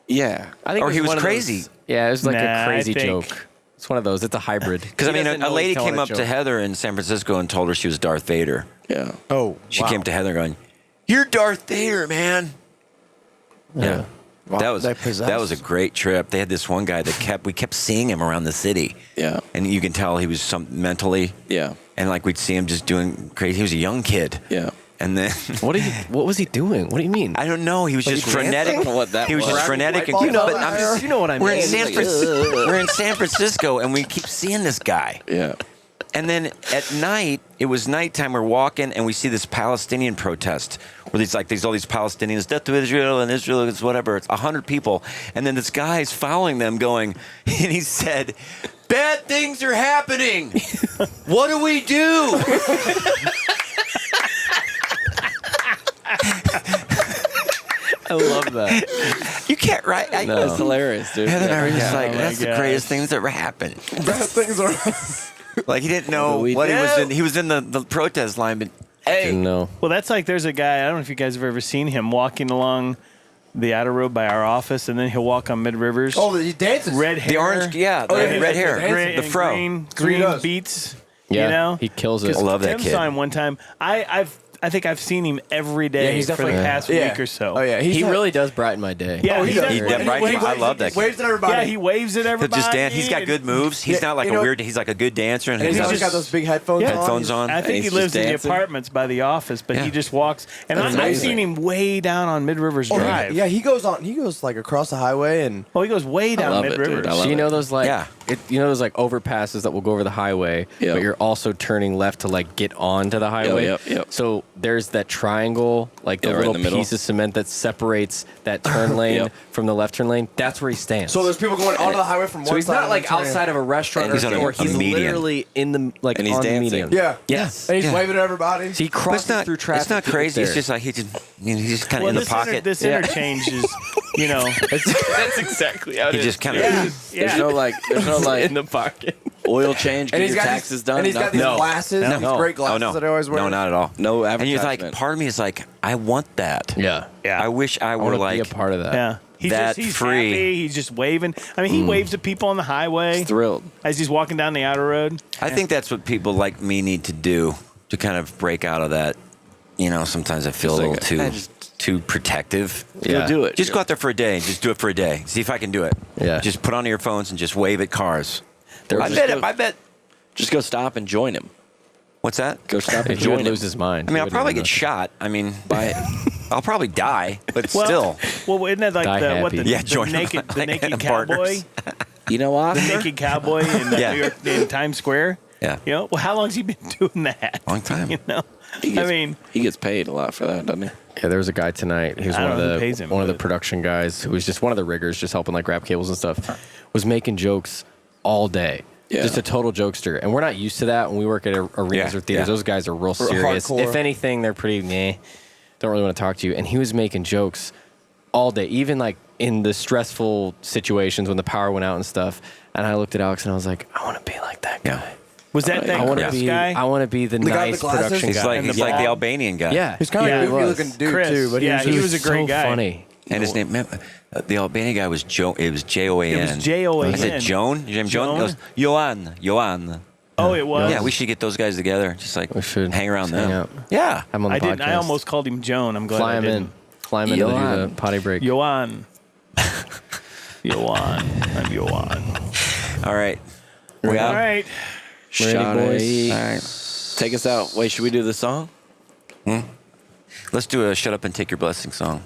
Yeah. I think Or it he was one of crazy. those- yeah, it was like Nah, a crazy I think- joke. It's one of those. It's a hybrid. Because I He mean, doesn't a know lady he's telling came a up to joke. Heather in San Francisco and told her she was Darth Vader. Yeah. Oh, She came to Heather going, "You're Darth Vader, man." Yeah. That was They possessed. that was a great trip. They had this one guy that we kept seeing him around the city. Yeah. And you can tell he was mentally, Yeah. and like we'd see him just doing crazy. He was a young kid. Yeah. And then What was he doing? What do you mean? I don't know. He was just he frenetic. I don't know what that he was was. just frenetic. Light And, bulbs but on I'm fire. just, You know what I mean. we're in San Like, Francisco. We're in San Francisco, and we keep seeing this guy. Yeah. And then at night, it was nighttime. We're walking, and we see this Palestinian protest where there's all these Palestinians, death to Israel, and Israel is whatever. It's 100 people, and then this guy's following them, going, and he said, "Bad things are happening. What do we do?" I love that. You can't write. No. That's hilarious, dude. Heather and I were just Yeah. like, my "That's the gosh. greatest thing that's ever happened." bad things are. Like he didn't know do we what he was do? in. He was in the protest line, but Didn't know. Well, that's like there's a guy, I don't know if you guys have ever seen him walking along the outer road by our office, and then he'll walk on Mid Rivers. Oh, he dances. red hair. the orange, yeah, the Oh, yeah, red he's hair, like Red the and fro. green He does. beats. Yeah, You know? he kills it. I love that Tim kid. saw him one time. I think I've seen him every day Yeah, he's for the definitely past yeah. week or so. Oh yeah, He really does brighten my day. Yeah, he does. He did right. When he I waves- love that kid. Waves at everybody. Yeah, he waves at He'll everybody. just dance. He's got and- good moves. He's Yeah, not like you a know- weird. He's like a good dancer, and And he's he's always got those big headphones Yeah. on. headphones on. I think he's he just lives in the dancing. apartments by the office, but Yeah. he just walks. And That's I've amazing. seen him way down on Mid Rivers Oh, Drive. yeah, he goes like across the highway and Oh, he goes way down love Mid it, dude. Rivers. I love So you know those like Yeah. you know those like overpasses that will go over the highway, Yeah. but you're also turning left to like get onto the highway. yep. So there's that triangle, like the Yeah, right in little the middle. piece of cement that separates that turn lane Yep. from the left turn lane. That's where he stands. so there's people going onto the highway from one So he's side not and like then turning. outside of a restaurant And or he's on a store. He's median. literally in the like And he's on the dancing. median. Yeah. Yes. And he's Yeah. waving at everybody. So he But crosses it's not. through traffic. It's not to get crazy. It's there. just like he's just kind of in the this pocket. this Yeah. interchange is, you know, That's exactly how it He is. just kind of. yeah. There's no like in the pocket. oil change, get and he's your got taxes these, done. and he's got these nothing. glasses, these No. great glasses Oh no! that he always wears. No, not at all. No And you're like, advertisement. part of me is like, I want that. Yeah. Yeah. I wish I I were want to like. be a part of that. Yeah. He's free. happy. He's just waving. I mean, he waves at people on the highway Thrilled. as he's walking down the outer road. I think that's what people like me need to do to kind of break out of that. You know, sometimes I feel Just a like little too protective. Yeah. Go do it. Just go out there for a day. Just do it for a day. See if I can do it. Yeah. Just put on earphones and just wave at cars. Or I just bet. go- I bet. Just go stop and join him. What's that? Go stop and He would join him. lose his mind. I mean, He I'll wouldn't probably even get know. shot. I mean, By I'll probably die, but Well, still. well, isn't that like Die the happy. Yeah, the join naked the like naked partners. cowboy, you know what? the naked cowboy in Yeah. New York in Times Square? Yeah. You know, well, how long's he been doing that? Long time. You know, He I gets, mean, he gets paid a lot for that, doesn't he? Yeah, there was a guy tonight. He was I one don't of know who the pays him, one of the but- production guys who was just one of the riggers, just helping like grab cables and stuff. Was making jokes all day. Yeah. Just a total jokester, and we're not used to that when we work at arenas Yeah, or theaters. yeah. Those guys are real serious. hardcore. If anything, they're pretty meh. Don't really want to talk to you. And he was making jokes all day, even like in the stressful situations when the power went out and stuff. And I looked at Alex and I was like, I want to be like that guy. Yeah. was that I that want to Crist be. guy? I want to be the guy with nice the glasses? production He's guy. like And he's the like the ball. Albanian guy. Yeah, He's kind of Yeah, a he goofy was. looking dude Chris, too, but yeah, he was a great so guy. funny. And his name, the Albanian guy was Joe. It was J-O-A-N. It was J-O-A-N. I said Joan. Your name Joan? Joan? He goes, Johan. Oh, it was. Yeah, we should get those guys together. Just like We should. hang around Just them. hang out. Yeah. I'm on the I podcast. didn't. I almost called him Joan. I'm glad fly I him didn't. in. Fly him in to do the Johan. potty break. Johan. Johan. I'm Johan. All right. We All out. right. Shot boys? All right. Take us out. Wait, should we do the song? Let's do a "Shut Up and Take Your Blessing" song.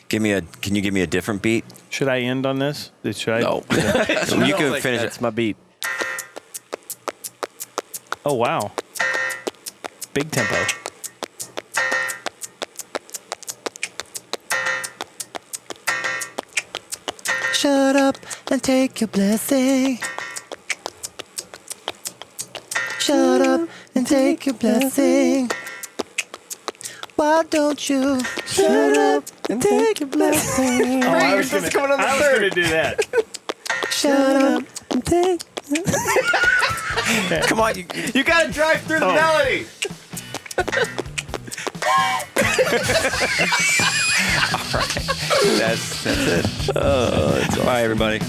Can you give me a different beat? Should I end on this? Should I? No. You can finish That's it. my beat. Oh wow. Big tempo. Shut up and take your blessing. Shut up and take your blessing. Why don't you shut up and take your blessing? Oh, I was gonna do that. Shut up and take. Come on, You gotta drive through the melody. that's it. Bye, everybody.